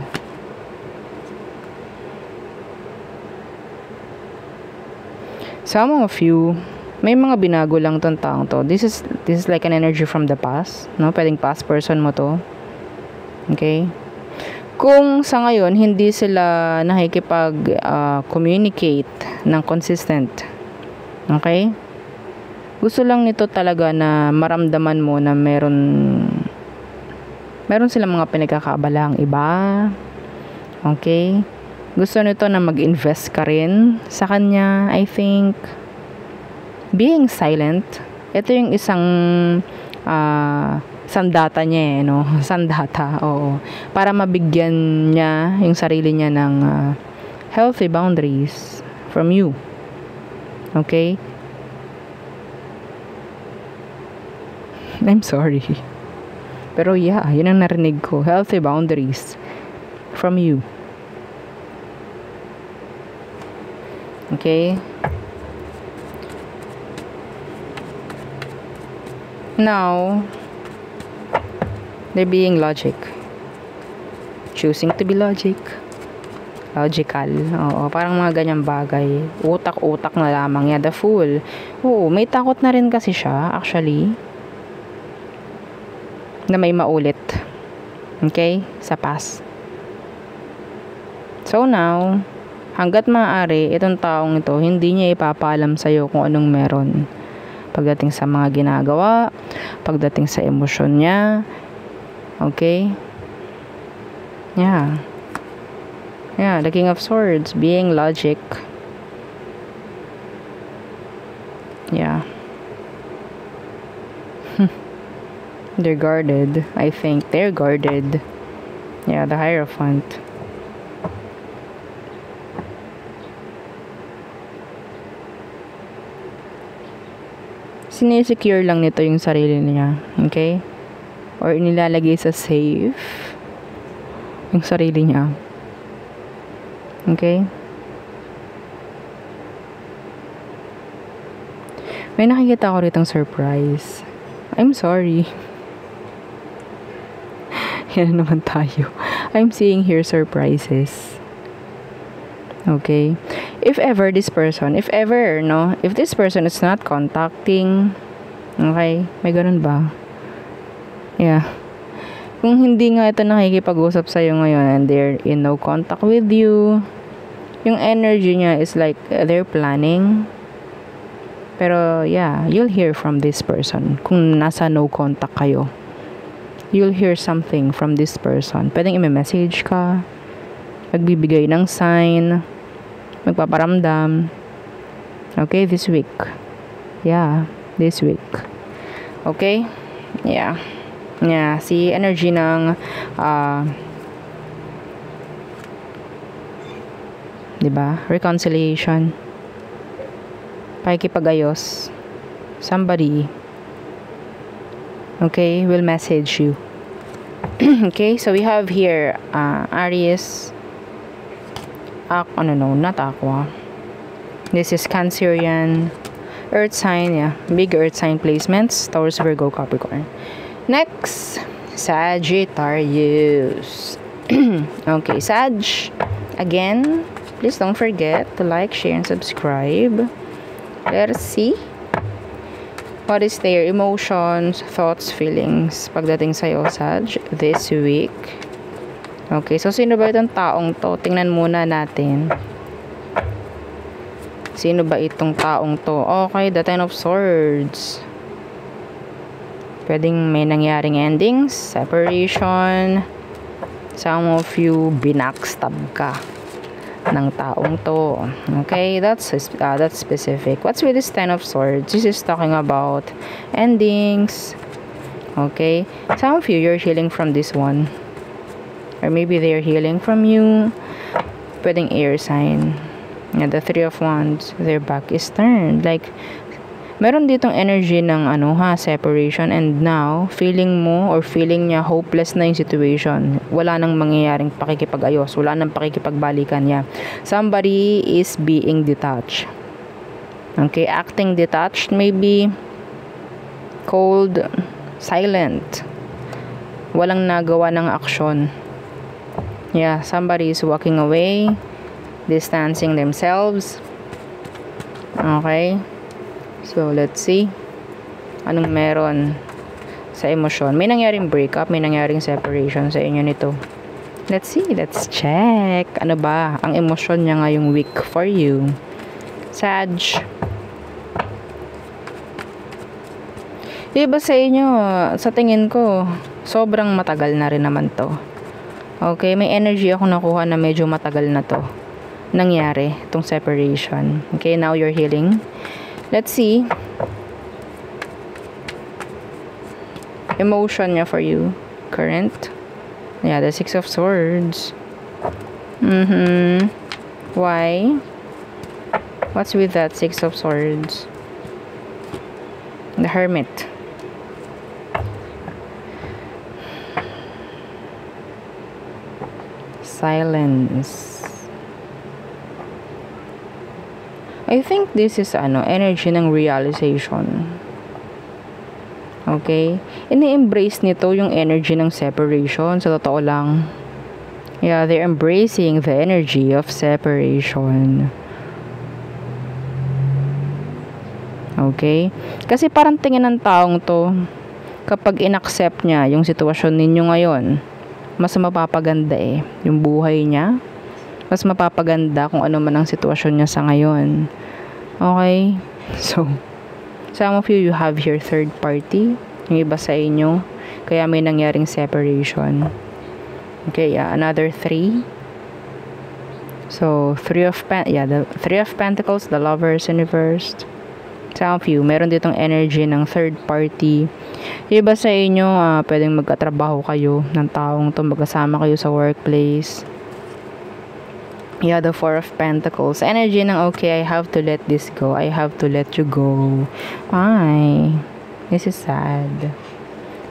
Some of you, may mga binago lang tong taong to. This is like an energy from the past, no? Pwedeng past person mo to. Okay? Kung sa ngayon hindi sila nakikipag communicate ng consistent. Okay? Gusto lang nito talaga na maramdaman mo na meron silang mga pinagkakaabalaang iba. Okay? Gusto nito na mag-invest ka rin sa kanya, I think. Being silent, ito yung isang data niya no? Sandata, oo. Para mabigyan niya yung sarili niya ng healthy boundaries from you. Okay? I'm sorry. Pero yeah, yun ang narinig ko. Healthy boundaries from you. Okay? Now, they're being logic. Choosing to be logical. Oo, parang mga ganyang bagay. Utak-utak na lamang. Yeah, the Fool. Oo, may takot na rin kasi siya, actually, na may maulit. Okay? Sa past. So now, hanggat maaari, itong taong ito, hindi niya ipapaalam sa'yo kung anong meron. Pagdating sa mga ginagawa, pagdating sa emosyon niya. Okay? Yeah. Yeah, the King of Swords, being logic. Yeah. They're guarded. I think they're guarded. Yeah, the Hierophant. Sinesecure lang nito yung sarili niya. Okay? Or nilalagay sa safe yung sarili niya. Okay? May nakikita ko ritong surprise. I'm sorry. Yan naman tayo. I'm seeing here surprises. Okay? If ever this person, if this person is not contacting, okay, may ganun ba? Yeah. Kung hindi nga ito nakikipag-usap sa'yo ngayon and they're in no contact with you, yung energy niya is like they're planning. Pero yeah, you'll hear from this person. Kung nasa no contact kayo, you'll hear something from this person. Pwedeng i-message ka, magbibigay ng sign, magpaparamdam. Okay, this week. Yeah, this week. Okay? Yeah. Yeah, si energy ng diba? Reconciliation. Pakikipag-ayos. Somebody, okay, will message you. Okay, so we have here Aries. Not Aqua. This is Cancerian. Earth sign, yeah. Big earth sign placements. Taurus, Virgo, Capricorn. Next, Sagittarius. Okay, Sag. Again, please don't forget to like, share, and subscribe. Let's see. What is their emotions, thoughts, feelings pagdating sa'yo, Sag, this week? Okay, so sino ba itong taong to? Tingnan muna natin. Sino ba itong taong to? Okay, the Ten of Swords. Pwedeng may nangyaring endings, separation. Some of you, binackstab ka ng taong to. Okay, that's specific. What's with this Ten of Swords? This is talking about endings. Okay, some of you, you're healing from this one. Or maybe they're healing from you. Pwedeng air sign. Yeah, the Three of Wands, their back is turned. Like, meron ditong energy ng separation, and now, feeling mo or feeling niya hopeless na yung situation. Wala nang mangyayaring pakikipag-ayos. Wala nang pakikipagbalikan niya. Somebody is being detached. Okay, acting detached, maybe cold, silent. Walang nagawa ng aksyon. Yeah, somebody is walking away, distancing themselves. Okay. So, let's see. Anong meron sa emosyon? May nangyaring breakup, may nangyaring separation sa inyo nito. Let's see. Let's check. Ano ba ang emosyon niya ngayong week for you? Sag. Diba sa inyo, sa tingin ko, sobrang matagal na rin naman to. Okay, may energy ako nakuha na medyo matagal na to nangyari, itong separation. Okay, now you're healing. Let's see. Emotion niya for you. Current. Yeah, the Six of Swords. Why? What's with that Six of Swords? The Hermit. Silence. I think this is energy ng realization. Okay? Ini-embrace nito yung energy ng separation. Sa totoo lang. Yeah, they're embracing the energy of separation. Okay? Kasi parang tingin ng taong to, kapag in-accept niya yung sitwasyon ninyo ngayon, mas mapapaganda yung buhay niya. Mas mapapaganda kung ano man ang sitwasyon niya sa ngayon. Okay? So, some of you have here third party. Yung iba sa inyo. Kaya may nangyaring separation. Okay, another 3. So, the Three of Pentacles, the Lovers in reversed. Some of you, meron ditong energy ng third party. Iba sa inyo, pwedeng magkatrabaho kayo ng taong to, magkasama kayo sa workplace. Yeah, the Four of Pentacles. Energy ng, okay, I have to let this go. I have to let you go. Ay, this is sad.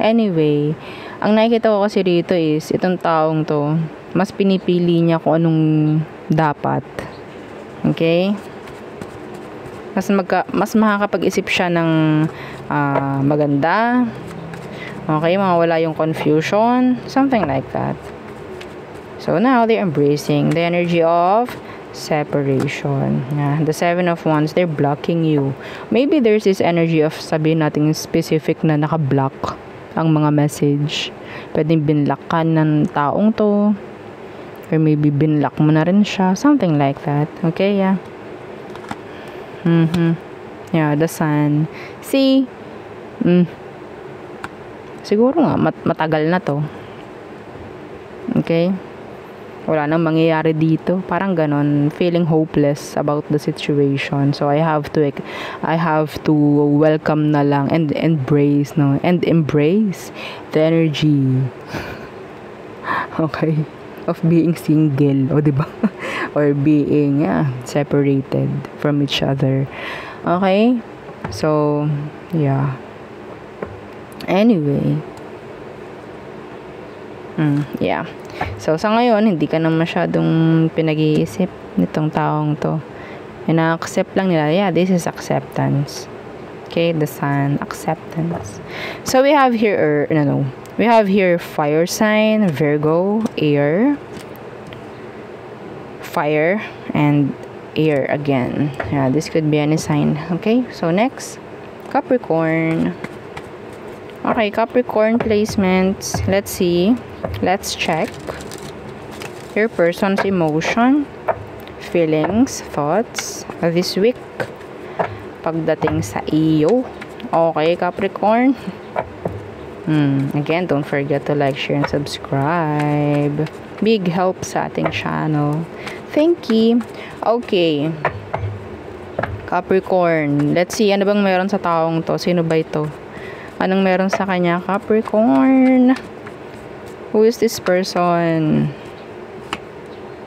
Anyway, ang nakikita ko kasi rito is, itong taong to, mas pinipili niya kung anong dapat. Okay? Mas makakapag-isip siya ng maganda. Okay, mawala yung confusion, something like that. So now they're embracing the energy of separation. Yeah, the Seven of Wands, they're blocking you. Maybe there's this energy of sabihin natin specific na naka-block ang mga message. Pwedeng binlock ka ng taong to, or maybe binlock mo na rin siya, something like that. Okay, yeah. Yeah, the Sun. See? Siguro nga, matagal na to. Okay? Wala nang mangyayari dito. Parang ganon. Feeling hopeless about the situation. So, I have to welcome na lang and embrace, no? And embrace the energy. Okay? Of being single. O, diba? Or being separated from each other. Okay? So, yeah. Anyway. Yeah. So, sa ngayon, hindi ka na masyadong pinag-iisip nitong taong to. Ina-accept lang nila. Yeah, this is acceptance. Okay, the Sun, acceptance. So, we have here, we have here fire sign, Virgo, air, fire, and air again. Yeah, this could be any sign. Okay, so next, Capricorn. Okay, Capricorn placements. Let's see. Let's check your person's emotion, feelings, thoughts this week pagdating sa iyo. Okay, Capricorn. Again, don't forget to like, share, and subscribe. Big help sa ating channel. Thank you. Okay. Capricorn. Let's see, ano bang meron sa taong to? Sino ba ito? Anong meron sa kanya? Capricorn. Who is this person?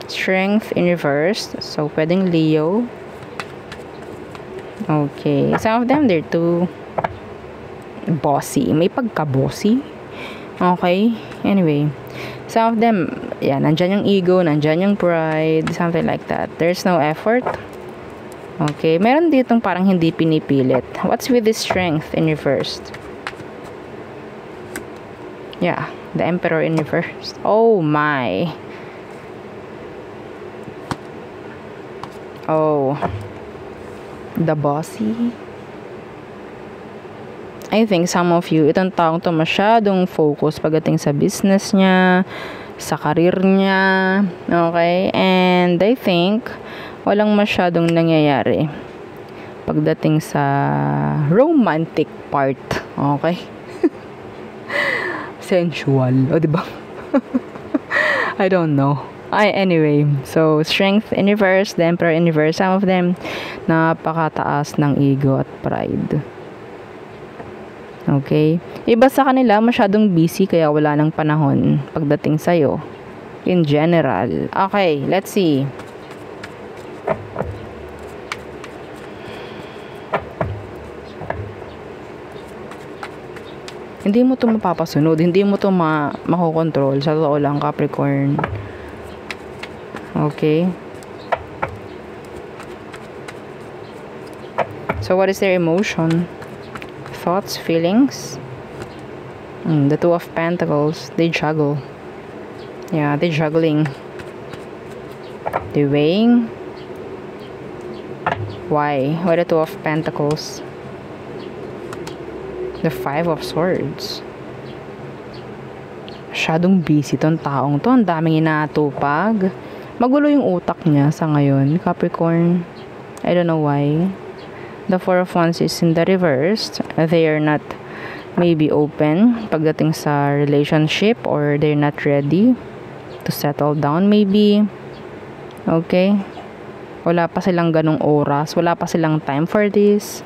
Strength in reverse. So, pwedeng Leo. Okay. Some of them, they're too bossy. May pagka-bossy. Okay. Anyway. Some of them, yeah, nandyan yung ego, nandyan yung pride, something like that. There's no effort. Okay. Meron ditong parang hindi pinipilit. What's with this strength in reverse? Yeah. The Emperor in reverse. Oh my. Oh. The bossy. I think some of you, itong taong to masyadong focus pagdating sa business niya, sa career niya. Okay? And I think walang masyadong nangyayari pagdating sa romantic part. Okay? Sensual. O, diba? I don't know. Anyway, so, strength in reverse, the Emperor in reverse. Some of them, napakataas ng ego at pride. Okay? Iba sa kanila, masyadong busy, kaya wala ng panahon pagdating sa'yo. In general. Okay, let's see. Hindi mo to mapapasunod. Hindi mo to makokontrol. Sa totoo lang, Capricorn. Okay. So, what is their emotion? Thoughts, feelings? The Two of Pentacles. They juggle. Yeah, they're juggling. They're weighing. Why? Why the Two of Pentacles? The Five of Swords. Masyadong busy tong taong to. Ang daming inaatupag. Magulo yung utak niya sa ngayon, Capricorn. I don't know why. The Four of Wands is in the reverse. They are not maybe open pagdating sa relationship, or they're not ready to settle down maybe. Okay? Wala pa silang ganong oras. Wala pa silang time for this.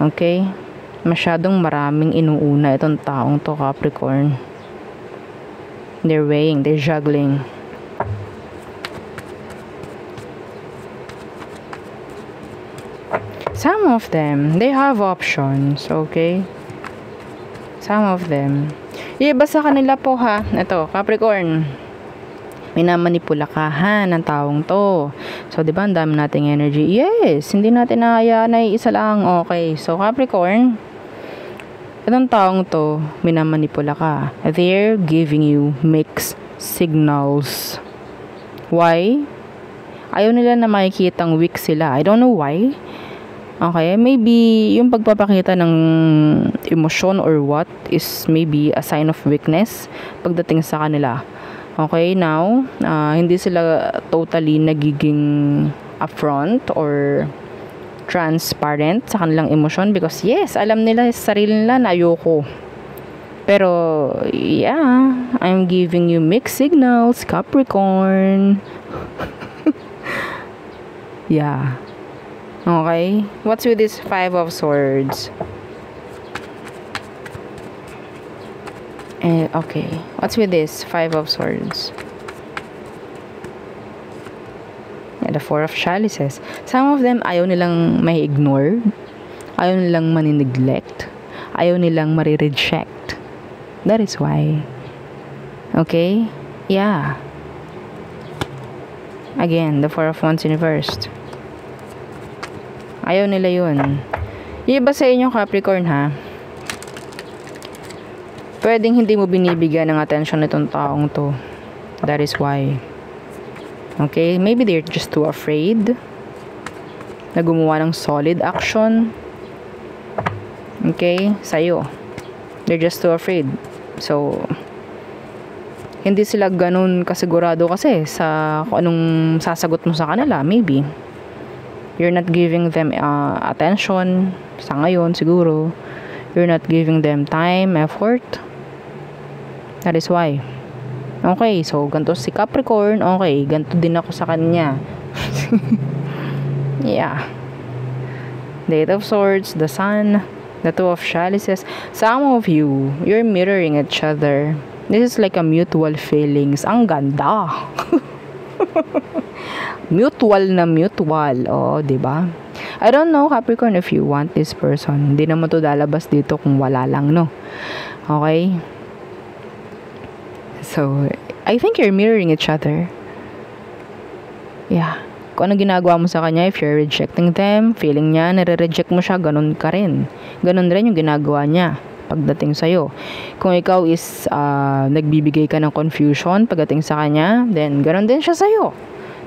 Okay? Masyadong maraming inuuna itong taong to, Capricorn. They're weighing, they're juggling. Some of them, they have options, okay? Some of them. Iba sa kanila po ha. Ito, Capricorn. Minamanipula ka ha ng taong to. So, di ba, ang dami nating energy. Yes, hindi natin nahayaan na isa lang. Okay. So, Capricorn, itong taong to, minamanipula ka. They're giving you mixed signals. Why? Ayaw nila na makikitang weak sila. I don't know why. Okay, maybe yung pagpapakita ng emosyon or what is maybe a sign of weakness pagdating sa kanila. Okay, now, hindi sila totally nagiging upfront or transparent sa kanilang emosyon because yes, alam nila sa sarili nila na ayoko. Pero, yeah, I'm giving you mixed signals, Capricorn. Yeah. Okay, what's with this 5 of Swords? Okay, what's with this 5 of Swords? Yeah, the 4 of Chalices. Some of them ayaw nilang may ignore, ayaw nilang mani-neglect, ayaw nilang mari-reject. That is why. Okay, yeah. Again, the 4 of Wands reversed. Ayaw nila yun. Iba sa inyo, Capricorn, ha? Pwedeng hindi mo binibigyan ng attention nitong taong to. That is why. Okay? Maybe they're just too afraid na gumawa ng solid action. Okay? Sa'yo. They're just too afraid. So, hindi sila ganun kasigurado kasi sa kung anong sasagot mo sa kanila. Maybe. You're not giving them attention sa ngayon siguro. You're not giving them time, effort. That is why. Okay, so ganito si Capricorn. Okay, ganito din ako sa kanya. Yeah. The 8 of Swords, the Sun, the 2 of Chalices. Some of you, you're mirroring each other. This is like a mutual feelings. Ang ganda. Mutual na mutual. Oh, diba? I don't know, Capricorn, if you want this person. Hindi naman to lalabas dito kung wala lang, no? Okay? So, I think you're mirroring each other. Yeah. Kung ano ginagawa mo sa kanya, if you're rejecting them, feeling niya, nare-reject mo siya, ganun ka rin. Ganun rin yung ginagawa niya pagdating sa'yo. Kung ikaw is nagbibigay ka ng confusion pagdating sa kanya, then ganun din siya sa'yo.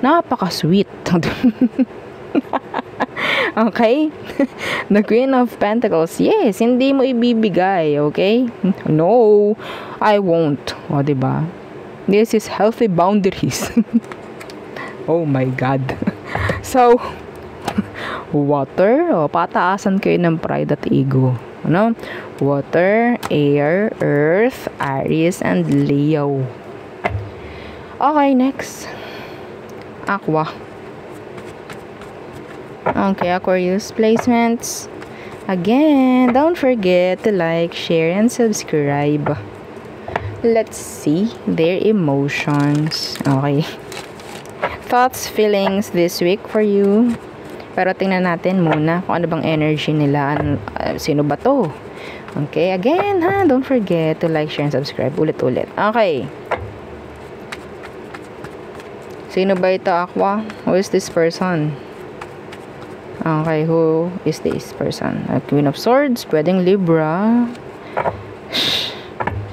Napaka-sweet. Okay? The Queen of Pentacles. Yes, hindi mo ibibigay, okay? No, I won't. O, diba? This is healthy boundaries. Oh my God. So, water. O, pataasan kayo ng pride at ego. Ano? Water, air, earth, Aries, and Leo. Okay, next. Aqua. Okay, Aquarius placements. Again, don't forget to like, share, and subscribe. Let's see their emotions. Okay. Thoughts, feelings this week for you. Pero tingnan natin muna kung ano bang energy nila. Sino ba to? Okay, again ha, don't forget to like, share, and subscribe. Ulit-ulit. Okay. Sino ba ito, Aqua? Who is this person? Okay, who is this person? A Queen of Swords, pwedeng Libra.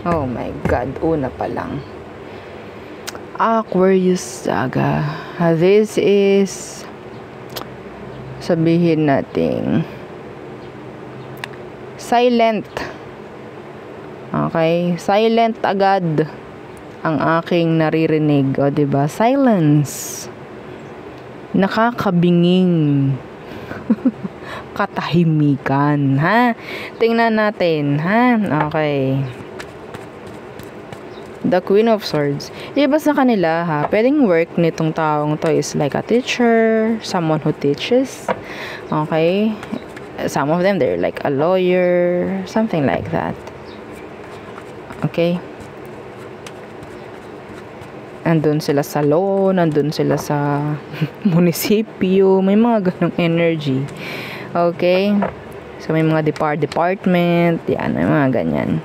Oh my God, una pa lang. Aquarius Saga. This is, sabihin natin, silent. Okay, silent agad ang aking naririnig. O, diba? Silence. Nakakabinging. Katahimikan. Ha? Tingnan natin. Ha? Okay. The Queen of Swords. Iba sa kanila, ha? Pwedeng work nitong taong to is like a teacher, someone who teaches. Okay? Some of them, they're like a lawyer, something like that. Okay? Andun sila sa law, nandun sila sa munisipyo, may mga ganong energy. Okay? So, may mga department, yan, may mga ganyan.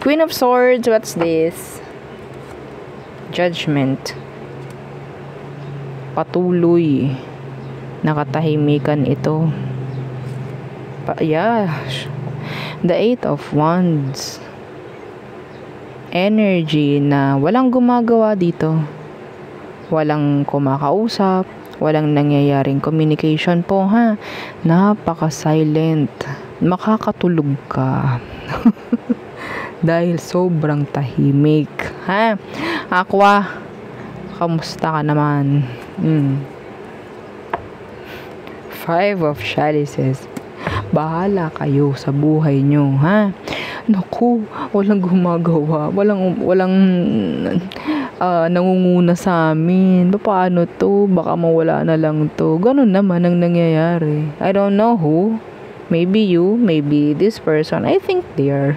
Queen of Swords, what's this? Judgment. Patuloy. Nakatahimikan ito. Yeah. The Eight of Wands. Energy na walang gumagawa dito. Walang kumakausap. Walang nangyayaring communication po, ha. Napaka-silent. Makakatulog ka. Dahil sobrang tahimik, ha. Aqua, kamusta ka naman? Five of Chalices. Bahala kayo sa buhay nyo, ha? Naku, walang gumagawa. Walang nangunguna sa amin. Paano to? Baka mawala na lang to. Ganun naman ang nangyayari. I don't know who. Maybe you, maybe this person. I think their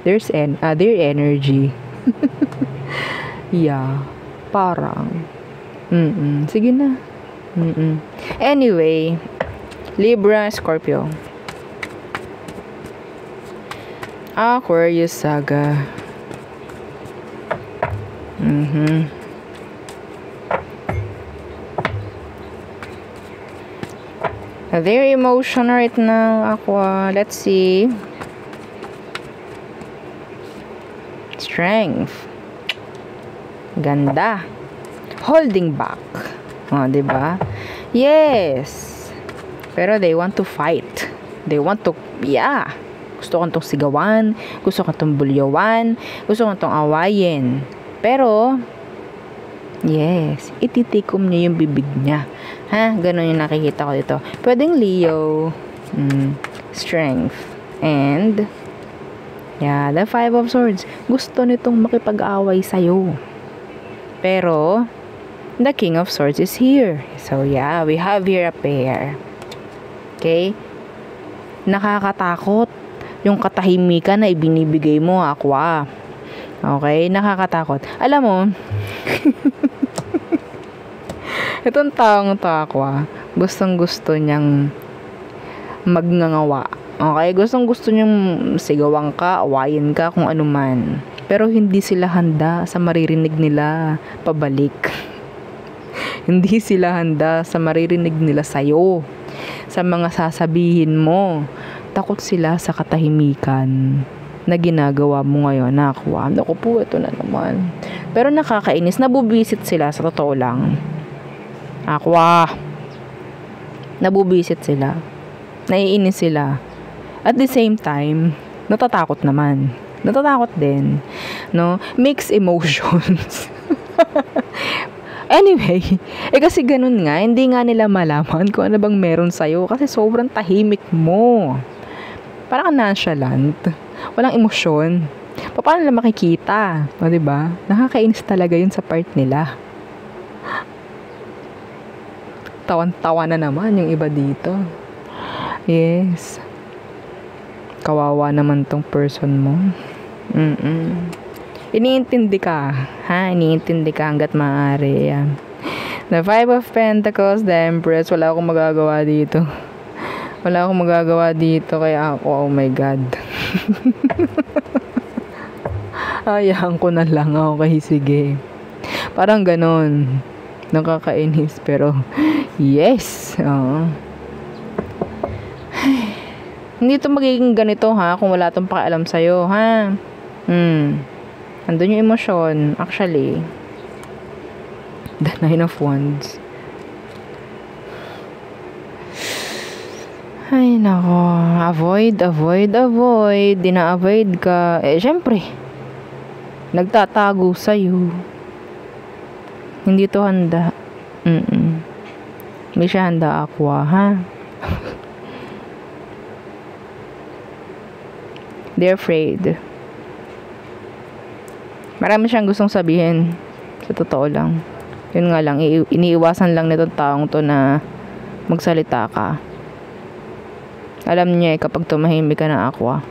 energy. Yeah. Parang. Sige na. Anyway, Libra, Scorpio. Aquarius saga. Very emotional right now, Aqua. Let's see. Strength. Ganda. Holding back. Oh, diba? Yes. Pero they want to fight. They want to, yeah. Gusto ko itong sigawan. Gusto ko itong bulyawan. Gusto ko itong awayin. Pero, yes, ititikom niya yung bibig niya. Ha? Ganon yung nakikita ko dito. Pwedeng Leo. Strength. And, yeah, the Five of Swords. Gusto nitong makipag-away sa'yo. Pero, the King of Swords is here. So, yeah, we have here a pair. Okay? Nakakatakot yung katahimikan na ibinibigay mo, Aqua. Okay? Nakakatakot. Alam mo, itong taong to, Aqua, gustong-gusto niyang magngangawa. Okay? Gustong-gusto niyang sigawan ka, awayin ka, kung ano man. Pero hindi sila handa sa maririnig nila pabalik. Hindi sila handa sa maririnig nila sa'yo. Sa mga sasabihin mo. Takot sila sa katahimikan na ginagawa mo ngayon, Aqua. Naku po, ito na naman. Pero nakakainis, nabubisit sila sa totoo lang. Aqua. Nabubisit sila. Naiinis sila. At the same time, natatakot naman. Natatakot din. No? Mixed emotions. Anyway, kasi ganun nga, hindi nga nila malaman kung ano bang meron sa'yo kasi sobrang tahimik mo. Parang nonchalant. Walang emosyon. Paano nila makikita? O, diba? Nakakainis talaga yun sa part nila. Tawan-tawa na naman yung iba dito. Yes. Kawawa naman tong person mo. Iniintindi ka. Ha? Iniintindi ka hanggat maaari. Yan. The Five of Pentacles, the Empress. Wala akong magagawa dito. Wala akong magagawa dito. Kaya ako, oh my God. Hayaan ko na lang. Okay, sige. Parang ganon. Nakakainis. Pero, yes. Hindi ito magiging ganito, ha? Kung wala itong pakialam sa'yo, ha? Andun yung emosyon, actually. The Nine of Wands. Ay, nako. Avoid. Dina-avoid ka. Syempre. Nagtatago sa'yo. Hindi to handa. Hindi siya handa, Aqua, ha? They're afraid. Marami siyang gustong sabihin. Sa totoo lang. Yun nga lang, iniiwasan lang nitong taong to na magsalita ka. Alam niya kapag tumahimik ka ng Aqua,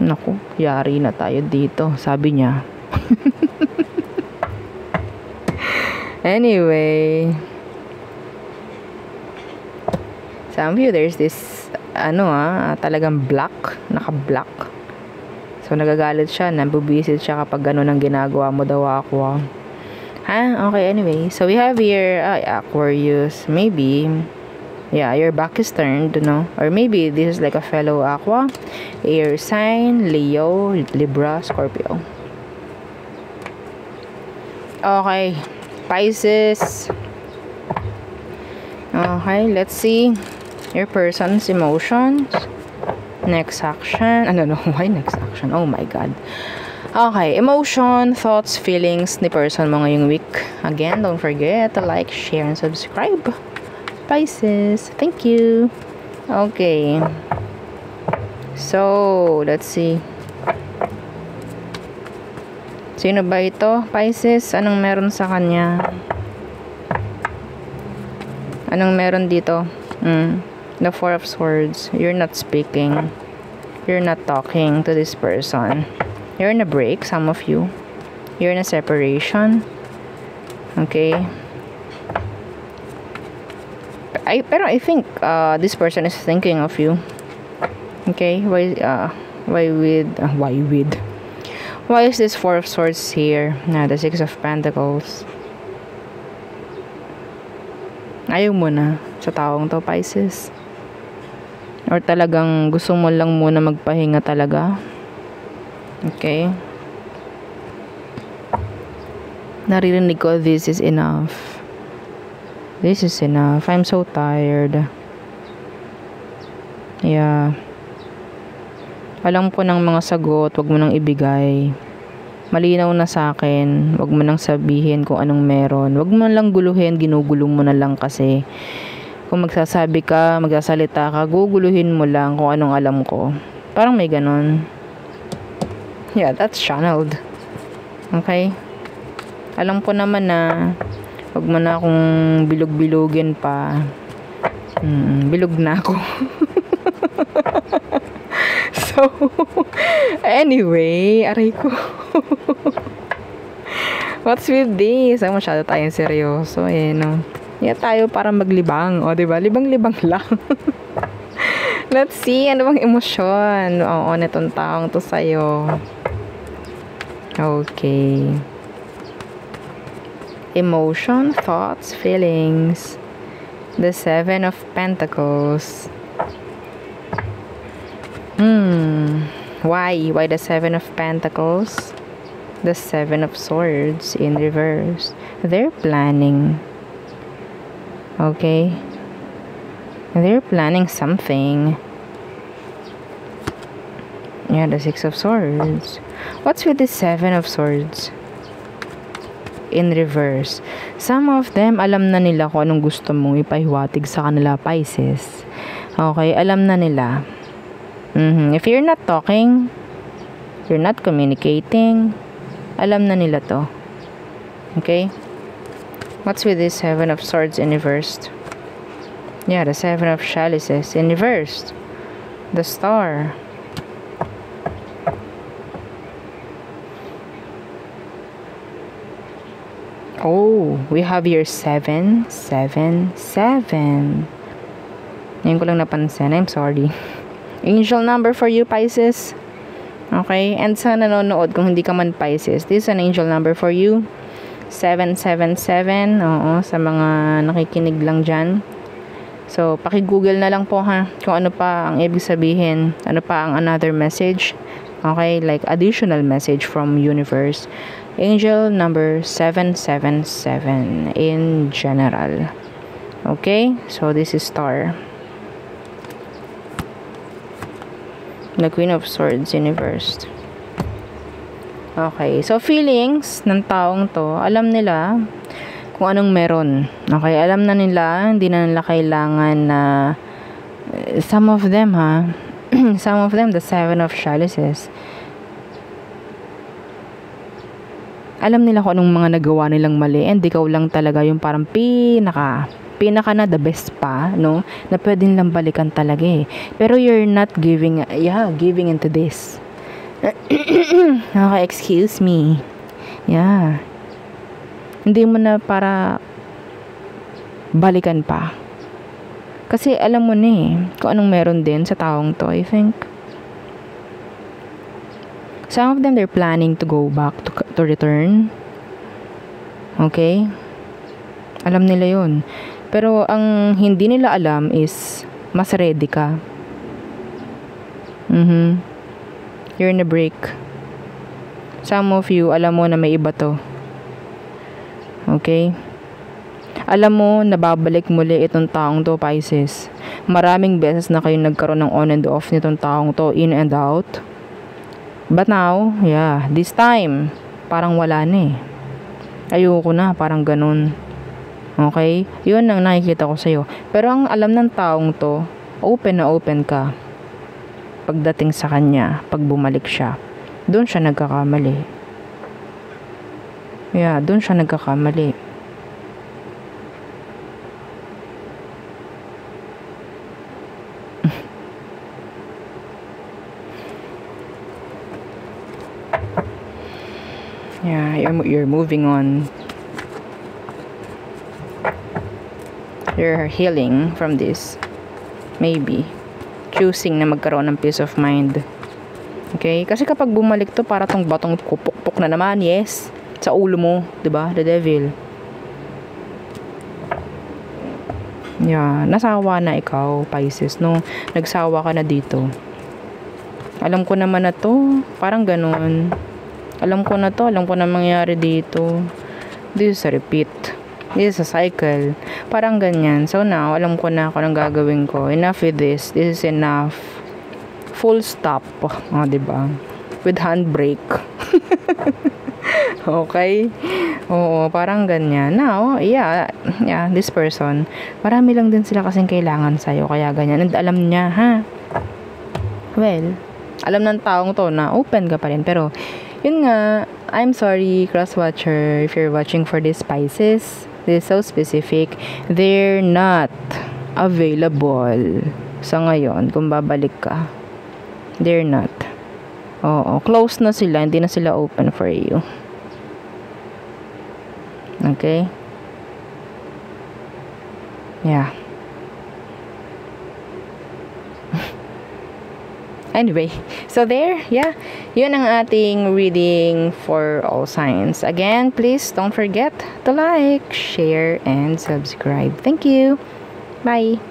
naku, yari na tayo dito, sabi niya. Anyway, some of you, there's this, talagang black, naka-black. So, nagagalit siya, nabubisit siya kapag gano'n ang ginagawa mo daw, Aqua. Okay, anyway. So, we have here, Aquarius, maybe, yeah, your back is turned, no? Or maybe this is like a fellow Aqua, air sign, Leo, Libra, Scorpio. Okay, Pisces. Okay, let's see your person's emotions. Next action. Why next action? Oh my God. Okay, emotion, thoughts, feelings ni person mo ngayong week. Again, don't forget to like, share, and subscribe. Pisces. Thank you. Okay. So, let's see. Sino ba ito? Pisces, anong meron sa kanya? Anong meron dito? The Four of Swords. You're not speaking. You're not talking to this person. You're in a break, some of you. You're in a separation. Okay. Pero I think this person is thinking of you. Okay. Why is this Four of Swords here? The Six of Pentacles. Ayaw mo na sa taong to, Pisces. Or talagang gusto mo lang muna magpahinga talaga. Okay. Naririnig ko, this is enough. This is enough. I'm so tired. Yeah. Alam ko ng mga sagot, wag mo nang ibigay. Malinaw na sa akin, wag mo nang sabihin kung anong meron. Wag mo lang guluhin, ginugulo mo na lang kasi. Kung magsasabi ka, magsasalita ka, guguluhin mo lang kung anong alam ko. Parang may ganon. Yeah, that's channeled. Okay? Alam ko naman na wag mo na akong bilog-bilogin pa. Bilog na ako. So, anyway, aray ko. What's with this? Masyado tayong seryoso no? Yeah, tayo para maglibang. Diba? Libang-libang lang. Let's see, ano bang emosyon? Netong taong to sa'yo. Okay. Emotion, thoughts, feelings. The Seven of Pentacles. Why? Why the Seven of Pentacles? The Seven of Swords in reverse. They're planning. Okay? They're planning something. Yeah, the Six of Swords. What's with the Seven of Swords? In reverse. Some of them, alam na nila kung anong gusto mong ipahiwatig sa kanila, Pisces. Okay, alam na nila. If you're not talking, you're not communicating, alam na nila to. Okay? What's with this Seven of Swords in reverse? Yeah, the Seven of Chalices in reverse. The Star. Oh, we have here 7, 7, 7. Ngayon ko lang napansin. I'm sorry. Angel number for you, Pisces. Okay? And sa nanonood, kung hindi ka man Pisces, this is an angel number for you. 777. Oo, sa mga nakikinig lang dyan. So, paki-google na lang po ha, kung ano pa ang ibig sabihin, ano pa ang another message. Okay? Like additional message from universe. Angel number 777 in general. Okay? So, this is Star. The Queen of Swords in reverse. Okay. So, feelings ng taong to, alam nila kung anong meron. Okay? Alam na nila, hindi na nila kailangan na some of them some of them, the Seven of Chalices, alam nila kung anong mga nagawa nilang mali and ikaw lang talaga yung parang pinaka pinaka na the best pa, no? Na pwedeng lang balikan talaga eh. Pero you're not giving into this. Okay, excuse me. Yeah. Hindi mo na para balikan pa. Kasi alam mo na eh, kung anong meron din sa taong to, I think. Some of them, they're planning to go back, to return. Okay? Alam nila yun. Pero ang hindi nila alam is, mas ready ka. You're in a break. Some of you, alam mo na may iba to. Okay? Alam mo, nababalik muli itong taong to, Pisces. Maraming beses na kayo nagkaroon ng on and off nitong taong to, in and out. But now, yeah, this time, parang wala na eh. Ayoko na, parang ganun. Okay? Yun ang nakikita ko sa'yo. Pero ang alam ng taong to, open na open ka. Pagdating sa kanya, pag bumalik siya, doon siya nagkakamali. Yeah, doon siya nagkakamali. Yeah, you're moving on. You're healing from this. Maybe. Choosing na magkaroon ng peace of mind. Okay? Kasi kapag bumalik to, para tong batong kupok-pok na naman, yes. Sa ulo mo, 'di ba? The devil. Yeah, nasawa na ikaw, Pisces, no? Nagsawa ka na dito. Alam ko naman na to. Parang ganun. Alam ko na to, alam ko na mangyayari dito. This is a repeat. This is a cycle. Parang ganyan. So now, alam ko na kung anong gagawin ko. Enough with this. This is enough. Full stop. Oh, diba? With handbrake. Okay? Oo, parang ganyan. Now, yeah, this person, marami lang din sila kasing kailangan sa'yo. Kaya ganyan. And alam niya, ha? Well, alam ng taong to na open ka pa rin. Pero, yun nga, I'm sorry, cross-watcher, if you're watching for these Pisces, this is so specific, they're not available sa ngayon kung babalik ka. They're not. Oo, close na sila, hindi na sila open for you. Okay? Yeah. Anyway, so there, yeah, yun ang ating reading for all signs. Again, please don't forget to like, share, and subscribe. Thank you. Bye.